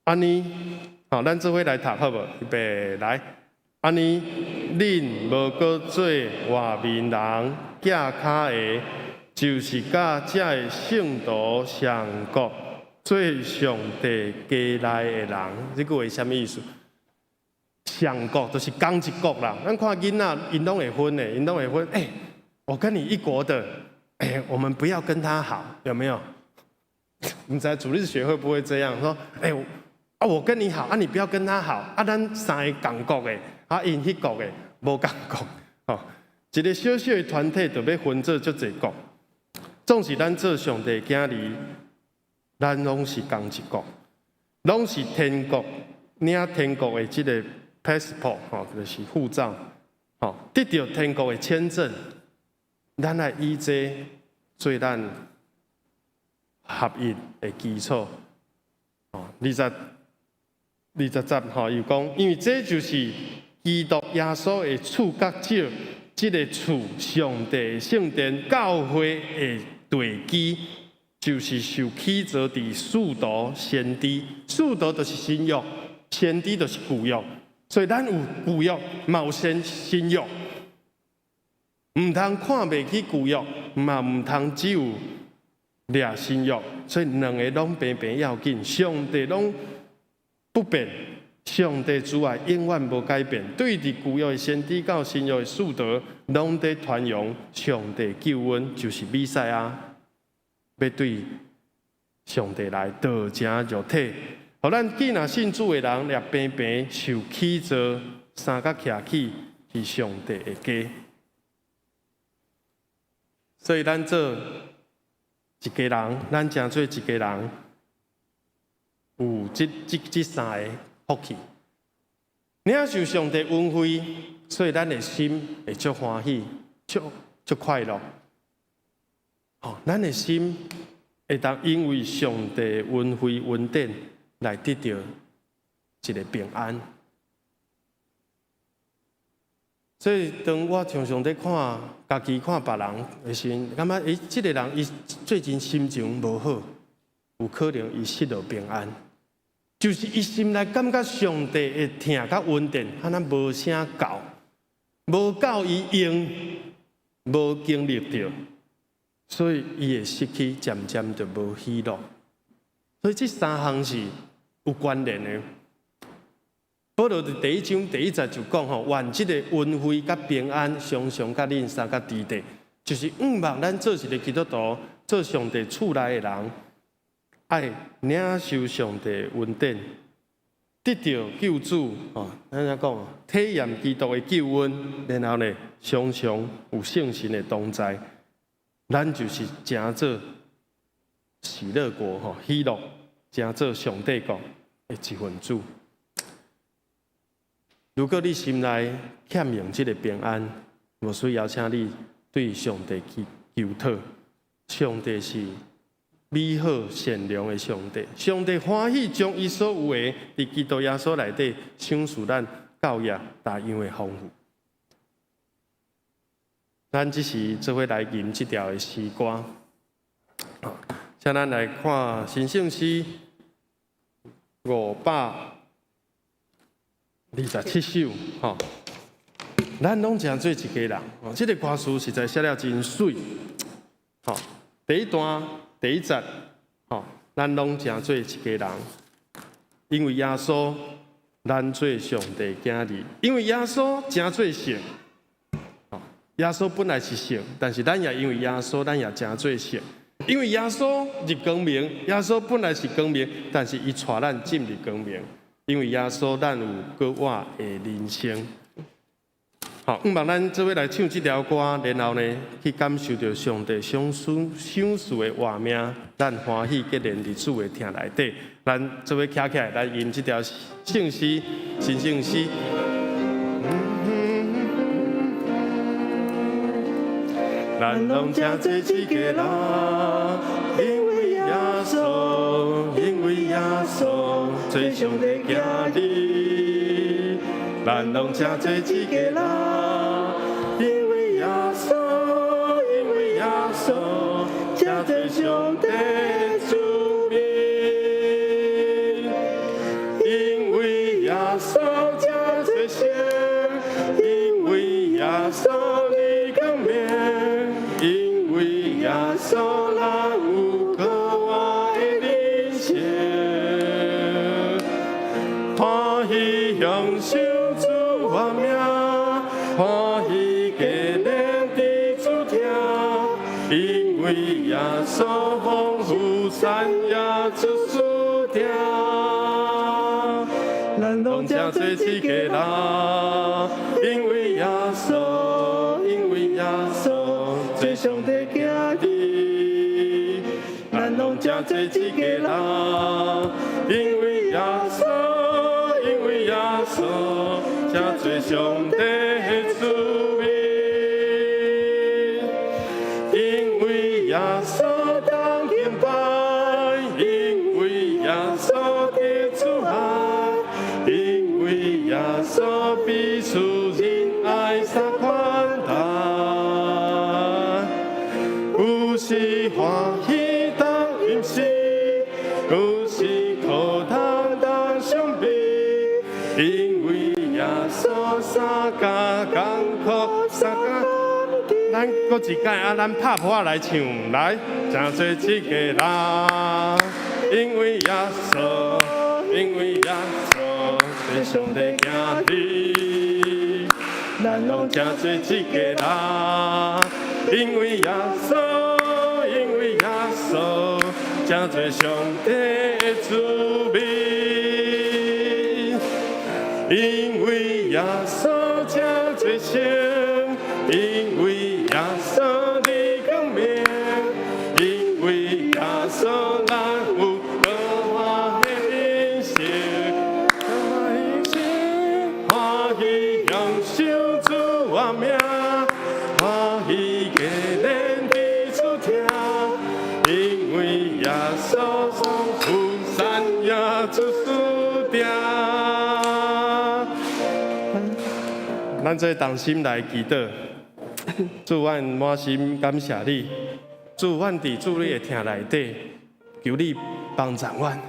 [SPEAKER 4] 安尼。好，咱做伙来读好无？预备来，安尼，恁无搁做外面人架骹的，就是甲这个圣徒上国做上帝家内的人。这句话什么意思？上国就是刚一国啦。咱看囡仔，因拢会分的，因拢会分。我跟你一国的，我们不要跟他好，有没有？你在主日学会不会这样说？我跟你好，你不要跟他好。咱三个共国的，因迄国的无共国。一个小小的团体就要分做足侪国。总是咱做上帝囝儿，咱拢是同一国，拢是天国，领天国的这个 passport， 就是护照，得到天国的签证，咱来以这做咱合一的基础。20节又讲，因为这就是基督耶稣的厝角石，这个厝上帝的圣殿教会的地基，就是受起造伫使徒先知，使徒就是新约，先知就是旧约，所以咱有旧约，嘛有新约，唔通看袂起旧约，嘛唔通只有掠新约，所以两个拢平平要紧，上帝拢不变，上帝主爱永远无改变。对伫旧约的先知到新约的使徒，拢在传扬上帝救恩，就是弥赛亚要对上帝来道成肉体，互咱既若信主的人，也平平受起造，三角徛起是上帝的家。所以咱做一家人，咱诚做一家人。有这三个福气，领受上帝恩惠，所以咱的心会足欢喜，足快乐。咱的心会当因为上帝恩惠恩典来得到一个平安。所以当我常常在看家己看别人的时候，感觉这个人伊最近心情无好，有可能伊失落平安，就是伊心内感觉上帝会疼较稳定，啊咱无啥够，无够伊用，无经历到，所以伊会失去，渐渐就无喜乐。所以这三项是有关联的。保罗伫第1章第1节就讲吼，愿这个恩惠甲平安常常甲恁三甲伫地，就是望咱做一个基督徒，做上帝厝内的人，爱领受上帝的恩典，得到救主哦。咱怎讲？体验基督的救恩，然后呢，常常有圣神的同在，咱就是真做喜乐国吼，喜乐，真做上帝国的一份子。如果你心内欠用这个平安，我需要请你对上帝去求讨。上帝是美好善良的上帝，上帝欢喜将伊所有的伫基督耶稣内底赏赐咱教育大样的丰富。咱只是做伙来吟这条的诗歌，请咱来看新圣诗527首，吼，咱拢诚做一家人，哦，这个歌词实在写了真水，吼，第一段第1节，吼，咱拢诚做一家人，因为耶稣，咱做上帝囝儿，因为耶稣诚做圣，吼，耶稣本来是圣，但是咱也因为耶稣，咱也诚做圣，因为耶稣入光明，耶稣本来是光明，但是伊带咱进入光明。因为耶稣，咱有过活的人生。好，望咱做伙来唱这条歌，然后呢，去感受到上帝赏赐的画面，咱欢喜结连伫主的听内底。咱做伙徛起来来吟这条圣诗，新圣诗。咱拢诚做一家人，因为耶稣，因为耶稣。做上帝囝儿，咱拢诚做一家人，因为耶稣，因为耶稣，诚做上帝的子民，因为耶稣诚做圣，因为耶稣你光明，因为耶稣咱有过活的人生。欢喜享受主画面，欢喜家人伫主听，因为耶稣丰富善也出事定。咱拢诚做一家人，因为耶稣，因为耶稣做上帝囝儿。咱拢诚做一家人，因为耶稣。耶稣，诚做上帝的子民，因为耶稣当敬拜，因为耶稣的主爱，因为耶稣彼此仁爱相款待，有时欢喜当饮食，有时苦痛当伤悲。因为耶稣三加艰苦，三加，咱搁一届啊，咱拍破来唱，来，诚做一家人。因为耶稣，因为耶稣，做上帝囝儿，咱拢诚做一家人。因为耶稣，因为耶稣，诚做上帝的子民。因为耶稣诚做圣，因为耶稣你光明，因为耶稣咱有过活的人生，欢喜享受主画面，欢喜家人伫主听，因为耶稣丰富善也出事定。咱做同心来祈祷。主，阮满心感谢你。主，阮伫主你的听内底，求你帮助阮，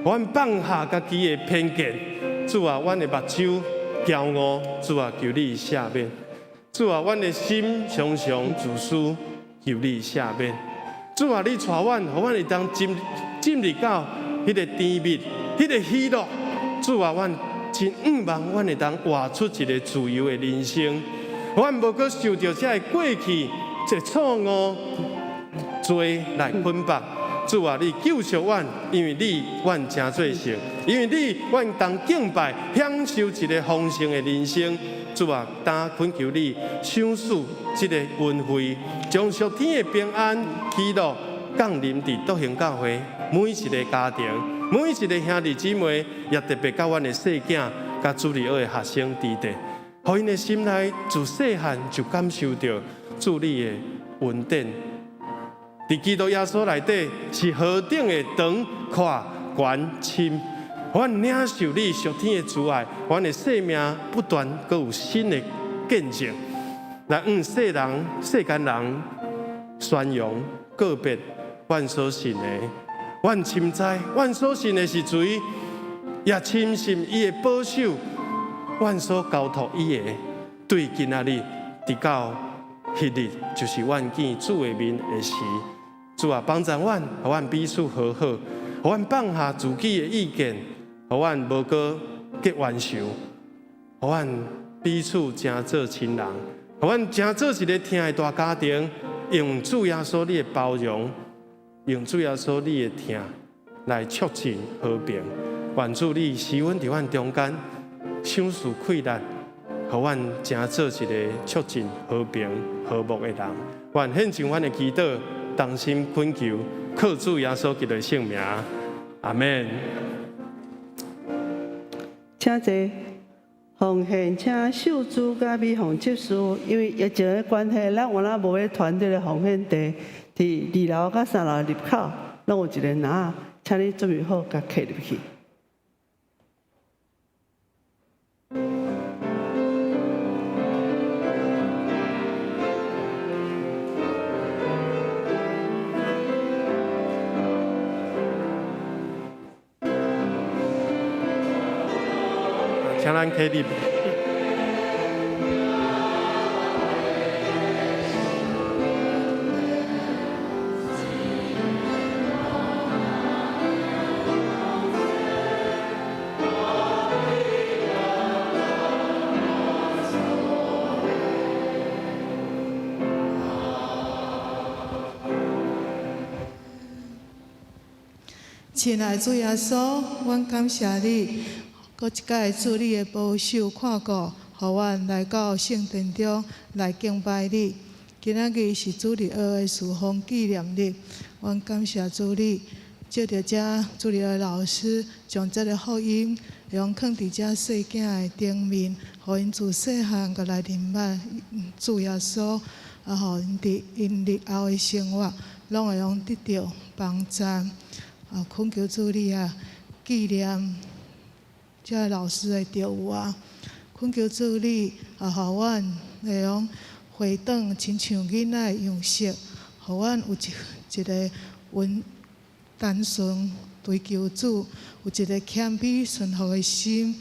[SPEAKER 4] 阮放下家己的偏见。主啊，阮的目睭骄傲，主啊，求你赦免。主啊，阮的心常常自私，求你赦免。主啊，你带阮，互阮会当进入到迄个甜蜜、迄个喜乐。主啊，阮真盼望阮会当活出一个自由的人生，阮无搁受到这个过去一错误罪来捆绑。主啊，你救赎阮，因为你阮真做成，因为你阮当敬拜，享受一个丰盛的人生。主啊，但恳求你赏赐这个恩惠，将属天的平安、喜乐降临伫笃行教会每一个家庭、每一个兄弟姊妹，也特别到阮的细囝、甲主里学的学生之地，互因的心内自细汉就感受到主你的恩典。伫基督耶稣内底是何等的长、宽、悬、深。阮领受你属天的慈爱，阮的生命不断阁有新的见证，来向世间人宣扬告别阮所信的。阮深知，阮所信的是谁，也深信伊的保守。阮所交托伊的，对今仔日直到迄日，就是阮见主的面的时。主啊，帮助阮，互阮彼此和好，互阮放下自己的意见。互阮无搁结冤仇，互阮彼此真做亲人，互阮真做一个听的大家庭，用主耶稣你的包容，用主耶稣你的听来促进和平。愿主你施恩伫阮中间，赏赐快乐，互阮真做一个促进和平和睦的人。愿献上阮的祈祷，同心恳求，靠主耶稣基督的圣名，阿门。
[SPEAKER 2] 请坐，奉献请秀珠甲美凤执事，因为疫情的关系，咱原来无咧团队的奉献地，伫2楼甲3楼入口，拢有一个篮，请你准备好，甲摕入去。
[SPEAKER 4] 请咱起立。
[SPEAKER 5] 亲爱的主耶稣，阮感谢你。搁一届主你的保守看顾，互阮来到圣殿中来敬拜你。今仔日是主日学的事奉纪念日，阮感谢主你，借着这主日学老师将这个福音，用放伫这细囝的顶面，互因自细汉就来认捌主耶稣，互因伫因日后的生活，拢会用得到帮助。恳求主你纪念这老师的着有恳求主你互阮会用回转，亲像囡仔的样式，互阮有一个单纯追求主，有一个谦卑顺服的心。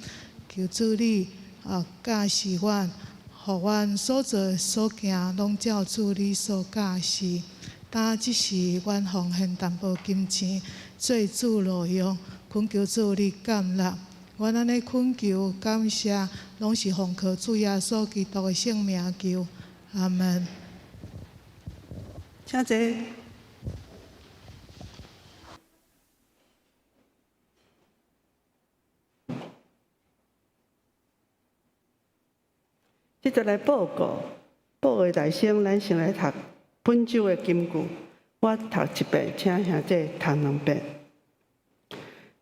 [SPEAKER 5] 求主你教示阮，互阮所做所行拢照主你所教示。但即是阮奉献淡薄金钱，做主路用，恳求主你感纳。阮安尼恳求感谢，拢是奉靠主耶稣基督的圣名求，阿门。
[SPEAKER 2] 请坐。接着来报告，的大声，咱先来读本周的金句。我读一遍，请兄弟读2遍。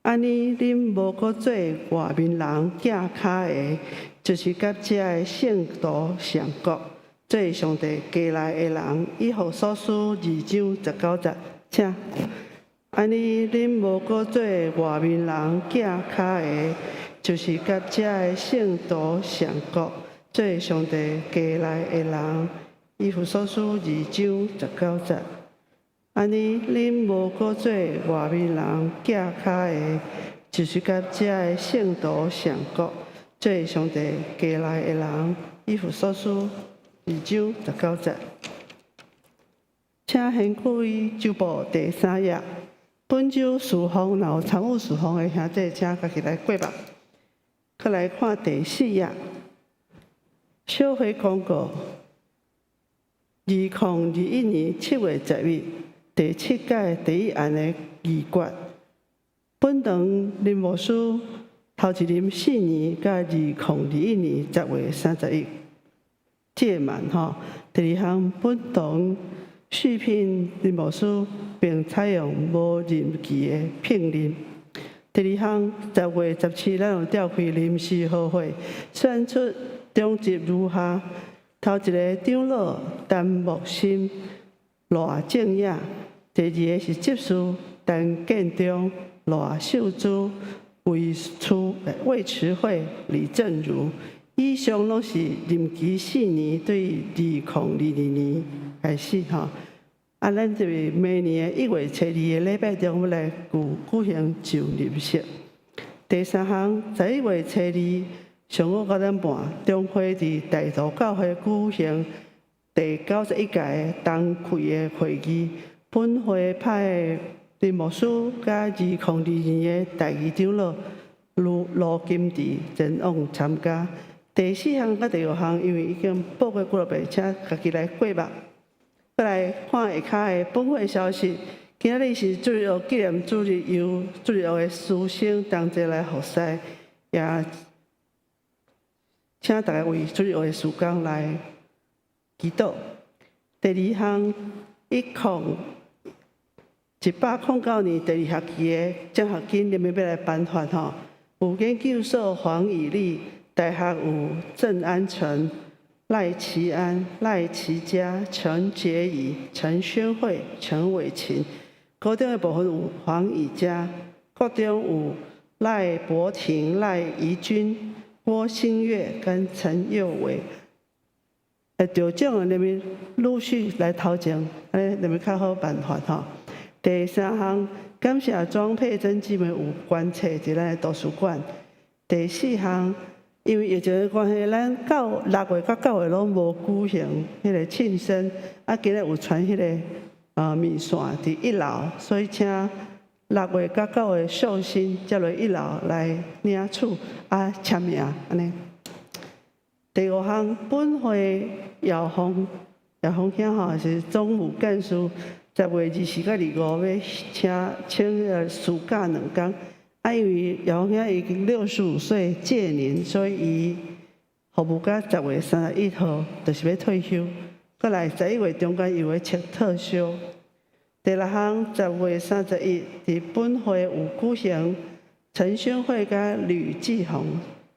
[SPEAKER 2] 安尼，恁无搁做外面人寄卡的，就是甲遮的圣徒上国，做上帝家内的人。以后所书2章19节，请。安尼，恁无搁做外面人寄卡的，就是甲遮的圣徒上国，做上帝家内的人。以弗所书2章19节。安尼，恁无搁做外面人脚骹的，就是甲遮的圣徒上国，做上帝家内的人。以弗所书2章19节。请掀开周报第3页。本周侍奉，若有参与侍奉的兄弟，请家己来过目。再来看第4页，小会公告。2021年7月10日，第7届第1案的议决。本堂林牧师头一任4年，甲2021年10月31日届满吼。第2项，本堂续聘林牧师，并采用无任期的聘任。第2项，10月17日，咱有召开临时会会，选出中级如下。头一个长老陈木心、罗正雅；第2个是执事陈建中、罗秀珠、卫持会李正如。以上拢是任期4年，对2022年开始吼。咱就明年的1月初2的礼拜中，要来举行就任式。第3项，11月初2。上午9点半，中会伫大道教会举行第91届东区的会议。本会派林牧师甲2022年的第2长老罗金池前往参加。第4项甲第5项，因为已经报过几落遍，请家己来过目。再来看下骹的本会消息。今仔日是主日学纪念主日，由主日学的师生同齐来服侍，也请大家为主日学的事工来祈祷。第2项，109年第2学期的奖学金，你们要来颁发吼。有研究所黄以丽，大学有郑安成、赖奇安、赖奇佳、陈洁仪、陈宣慧、陈伟琴。高中的部分有黄以佳，高中有赖博婷、赖怡君。郭新月跟陈佑伟，得奖的你们陆续来头前，你们较好办法吼。第3项，感谢庄佩珍姊妹有捐册伫咱的图书馆。第4项，因为疫情的关系，咱6月到9月拢无举行迄个庆生，今日有传迄个面线伫1楼，所以请6月到9月寿星接落1楼来领取签名安尼。第5项，本会姚峰兄吼是总务干事，10月24到25要请暑假2天。因为姚峰兄已经65岁届龄，所以伊服务到10月31号就是要退休。再来11月中间又会请特休。第6项，10月31日伫本会有举行陈宣慧甲吕继宏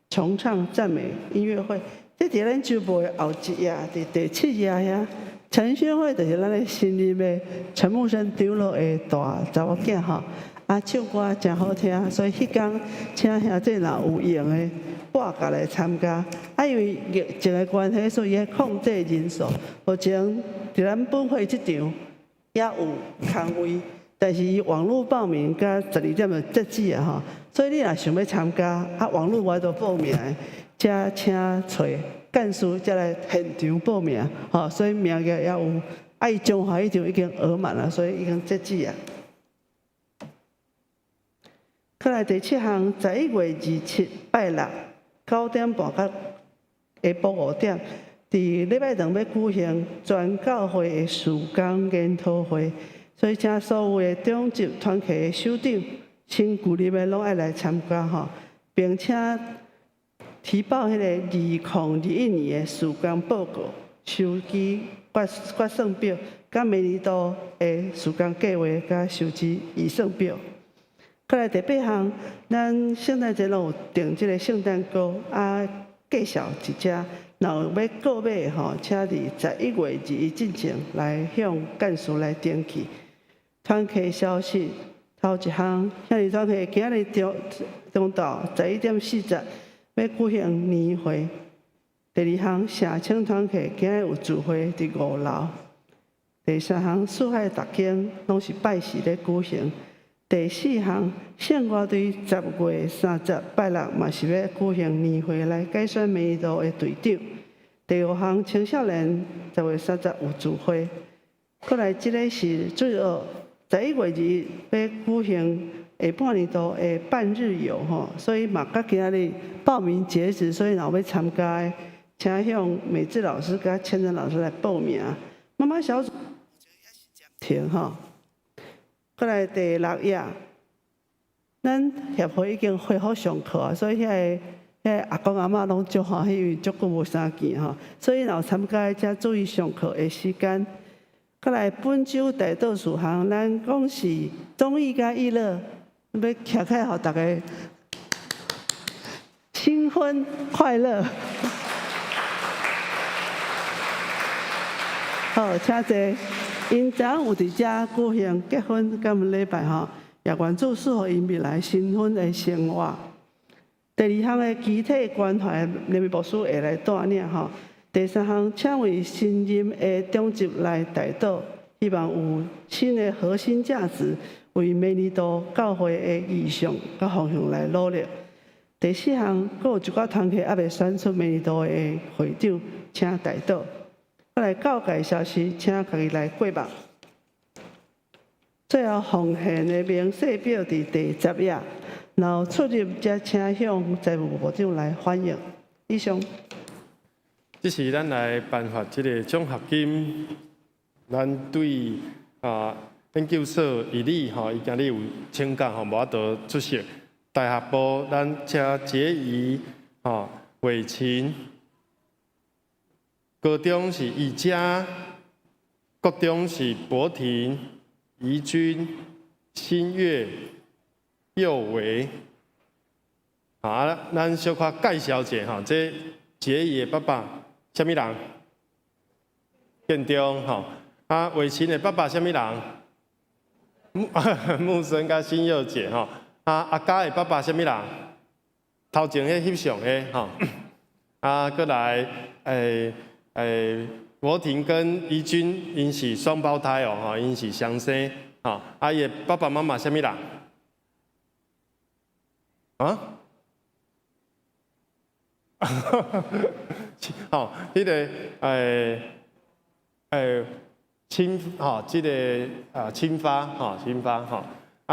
[SPEAKER 2] 重唱赞美音乐会。这伫咱周报的后一页，伫第7页遐。陈宣慧就是咱的新任的陈木生长老的大查某囝吼，唱歌真好听，所以迄天请兄弟若有闲的，报家来参加。因为疫情的关系，所以要控制人数。目前伫咱本会这场也有空位，但是伊网络报名甲12点就截止啊吼，所以你若想要参加，网络我都报名的，才请找干事才来现场报名，吼，所以名额也有。伊中华一场已经额满了，所以已经截止啊。再来第7项，11月27拜六9点半到下晡5点。伫礼拜2要举行全教会的事工研讨会，所以请所有的中级团契的首长、新旧任的拢爱来参加吼，并且提报迄个2021年的事工报告、收支决算表，甲明年度的事工计划甲收支预算表。再来第8项，咱圣诞节拢有订即个圣诞歌介绍一只。若有要购买吼，请伫11月2日进前来向干事来登记。团契消息头一项，兄弟团契今日中昼11点40要举行年会。第二项，社青团契今日有聚会伫5楼。第三项，四海逐间拢是拜祀咧举行。第四项，圣歌队10月30拜六嘛是要举行年会来改选美丽岛的队长。第五项，青少年10月30有聚会。过来，即个是最后11月2要举行下半年度的半日游吼，所以嘛，甲今仔日报名截止，所以若要参加的，请向美智老师甲千真老师来报名。妈妈小组停吼。过来第6页，咱协会已经恢复上课啊，所以遐阿公阿嬷拢足欢喜，因为足久无相见吼，所以若参加才注意上课的时间。过来本周大多数项，咱讲是综艺甲娱乐，要徛开互大家新婚快乐。好，请坐。因昨有伫遮举行结婚甲礼拜吼，也愿主赐予因未来新婚的生活。第二项的集体关怀，林牧师会来带领吼。第三项，请为新任的中级来带导，希望有新的核心价值，为美丽岛教会的意向甲方向来努力。第四项，阁有一寡团体还未选出美丽岛的会长，请带导。再来告解消息，请家己来过目。最后奉献的明细表伫第10页，然后出入则请向财务部长来反映。以上。
[SPEAKER 4] 这是咱来颁发这个奖学金，咱对研究所伊理吼，伊今日有请假吼，无法度出席。大学部咱请杰仪吼、伟琴。高中是宜家，国中是博婷、怡君、新月、佑维。咱小可介绍者吼，这杰爷爸爸什么人？建中吼。伟琴的爸爸什么人？木生甲新佑姐吼。阿嘉的爸爸什么人？头前迄翕相的吼。过来博婷跟怡君，因是双胞胎哦，吼，因是双生，吼，伊的爸爸妈妈什么人？啊？吼，迄个青，吼，即个青发，吼，青发，吼，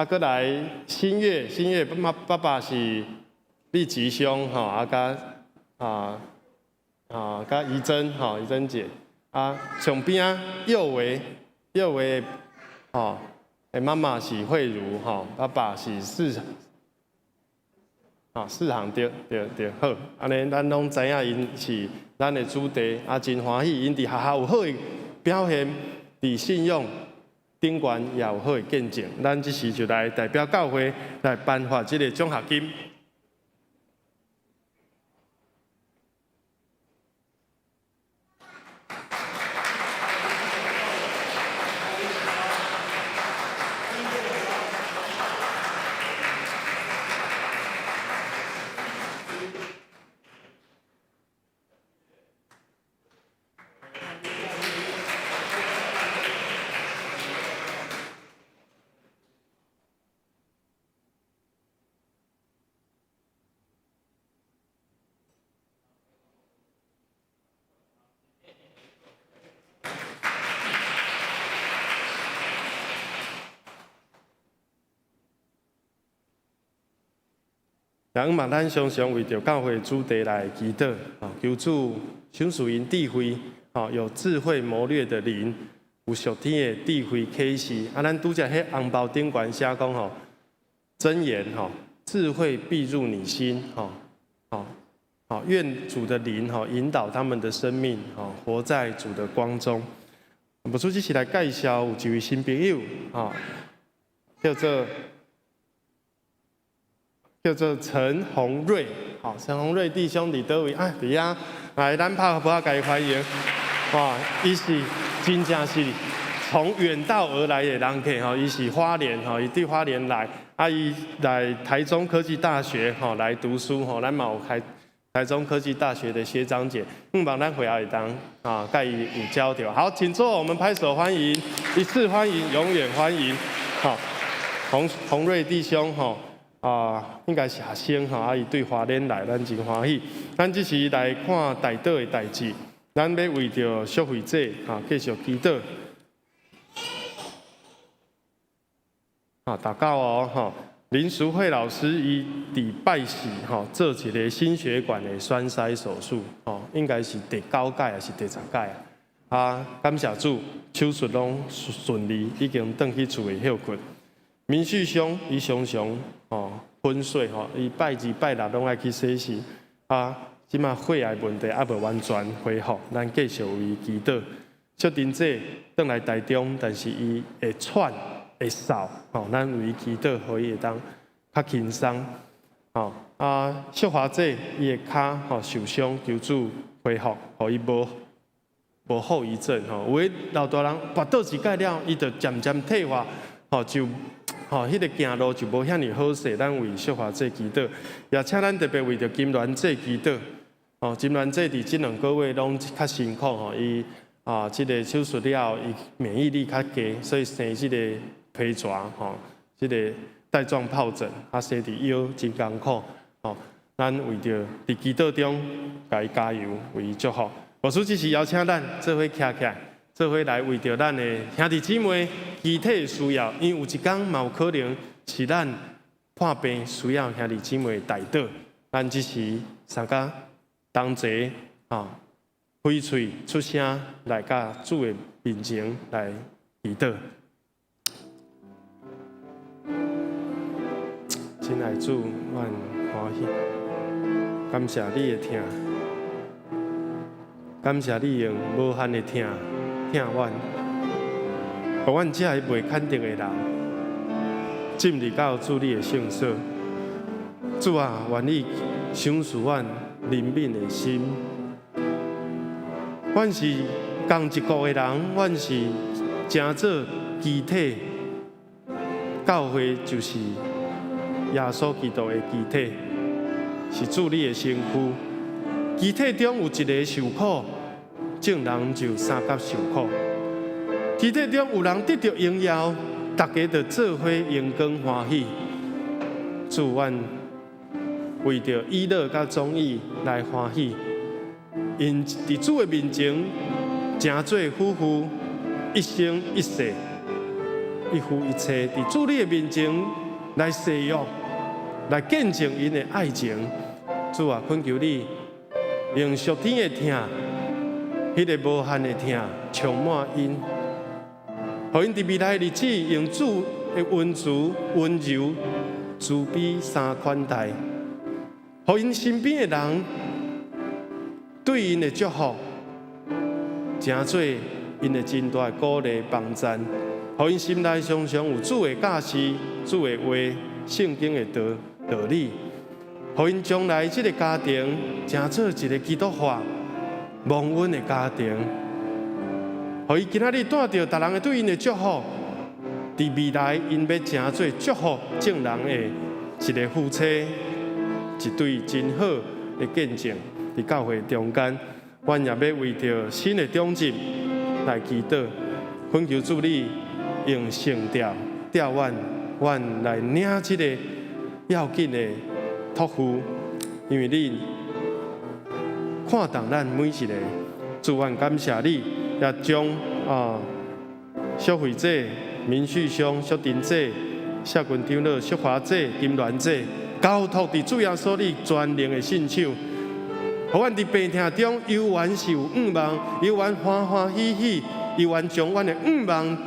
[SPEAKER 4] 过来新月爸爸是立吉兄，吼，甲怡珍，吼，怡珍姐，上边佑维，吼，妈妈是慧茹，吼，爸爸是四行对，好，安尼咱拢知影因是咱的主题，真欢喜，因伫学校有好的表现，伫信用顶悬也有好的见证，咱即时就来代表教会来颁发这个奖学金。人嘛，咱常常为着教会主题来祈祷，求主赏赐因智慧，有智慧谋略的灵，有属天的智慧启示。咱拄则迄红包顶悬写讲箴言智慧必入你心，愿主的灵引导他们的生命，活在主的光中。不出一起来介绍有一位新朋友，叫做陈宏瑞，陈宏瑞弟兄伫倒位？伫遐，来，咱拍鼓甲伊欢迎。哇，伊是真正是从远道而来的人客，伊是花莲，伊对花莲来，伊来台中科技大学，来读书，咱嘛有开台中科技大学的学长姐，望咱回来当啊，甲伊有交流。好，请坐，我们拍手欢迎，一次欢迎，永远欢迎。好，洪瑞弟兄吼。应该是学生吼，啊，伊对花莲来，咱真欢喜。咱这是来看代祷的代志，咱要为着赎罪者继续祈祷。祷告哦，林淑慧老师伊伫拜四做一个心血管的栓塞手术，应该是第9届还是第10届啊？感谢主，手术拢顺利，已经转去厝的休困。民旭兄伊常常昏睡伊拜2拜6拢爱去洗洗即马血癌问题还无完全恢复，咱继续为伊祈祷。小丁姐转来台中，但是伊会喘会嗽咱为伊祈祷，互伊会当较轻松淑华姐伊的骹受伤，求主恢复，互伊无后遗症有诶老大人跋倒一届了，伊就渐渐退化就。迄个行路就无遐尼好势，咱为淑华姐祈祷，也请咱特别为着金銮姐祈祷。金銮姐伫这2个月拢较辛苦伊即个手术了，伊免疫力较低，所以生即个皮蛇即个带状疱疹，生伫腰真艰苦咱为着伫祈祷中，甲伊加油，为伊祝福。无此只是邀请咱做伙徛起来。做伙来为着咱的兄弟姊妹具体需要，因为有一天嘛有可能是咱破病需要兄弟姊妹代祷，咱只是三甲同齐开嘴出声来甲主的面前来祈祷。亲爱的主，阮欢喜，感谢你的听，感谢你用无限的听。听阮，互阮这个未肯定的人，进入到主你的圣所。主啊，愿你赏赐阮灵敏的心。阮是同一国的人，阮是真做肢体。教会就是耶稣基督的肢体，是主你的身躯。肢体中有一个受苦。众人就三甲受苦，肢体中有人得到荣耀，大家就做伙荣光欢喜。主愿为着喜乐甲忠义来欢喜，因伫主的面前，诚做夫妇一生一世，一夫一妻，伫主你的面前来誓约，来见证因的爱情。主啊，恳求你用属天的听。迄个无限的听，充满因，互因伫未来的日子用主的温慈、温柔、慈悲三款待，互因身边的人对因的祝福，诚做因的真大鼓励帮赞，互因心内常常有主的教示、主的话、圣经的道理，互因将来这个家庭诚做一个基督化。蒙恩的家庭，互伊今仔日带着逐人的对因的祝福，伫未来因要诚做祝福众人的一个夫妻，一对真好的见证。伫教会中间，阮也要为着新的长进来祈祷，恳求主你用圣调调阮来领这个要紧的托付，因为你。看重咱每一个，主愿感谢你，也将小慧姐、民旭兄、小丁姐、谢群长老、淑华姐、金銮姐，交托伫主耶稣你全能的信手，互阮伫病痛中，犹原是有盼望，犹原欢欢喜喜，犹原将阮的盼望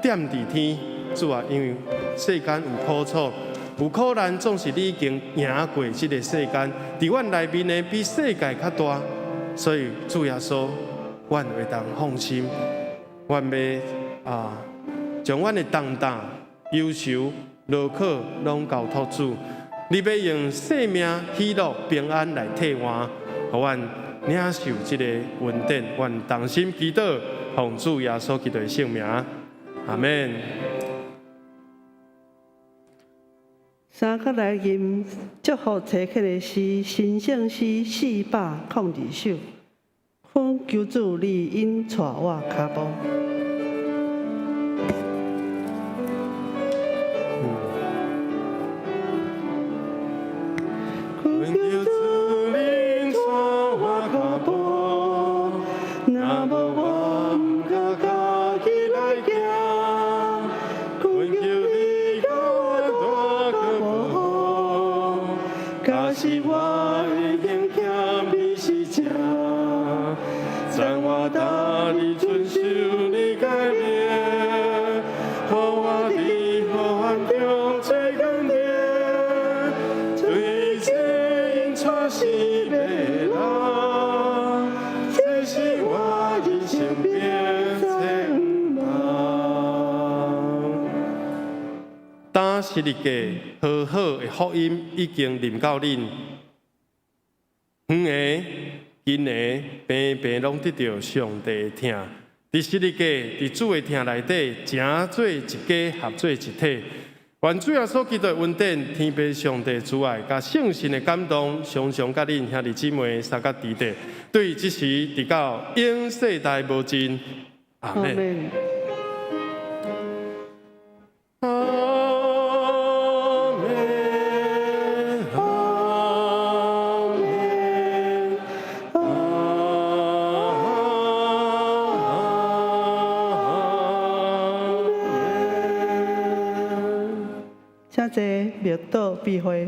[SPEAKER 4] 点伫天。主啊，因为世间有苦楚。有苦难，总是你已经赢过这个世间，伫阮内面的比世界较大，所以主耶稣，阮会当放心，阮要将阮的重担、忧愁、劳苦拢交托主，你要用生命、喜乐、平安来替换，互阮领受这个恩典，阮同心祈祷，奉主耶稣基督的圣名，阿门。
[SPEAKER 2] 三角来吟祝福册刻的诗，神圣诗402首，恳求主你引带我脚步。恳求主你带我脚步，若无我毋敢家己来行。恳求你甲我带脚步，假使我已经行必是正，赞我答你遵守你诫命，予我伫黑暗中做光明，对一切因错是袂人，这是我人生变前望。当时日记好好的福音已经临到恁，远的、近的、平平拢得到上帝的听。伫时日记，伫主的听内底，诚做一家，合做一体。愿主耶稣基督的恩典、天父上帝主爱，甲圣神的感动，常常甲恁兄弟姊妹三角伫地，对即时直到永世代无尽。阿门。请坐，默祷闭会。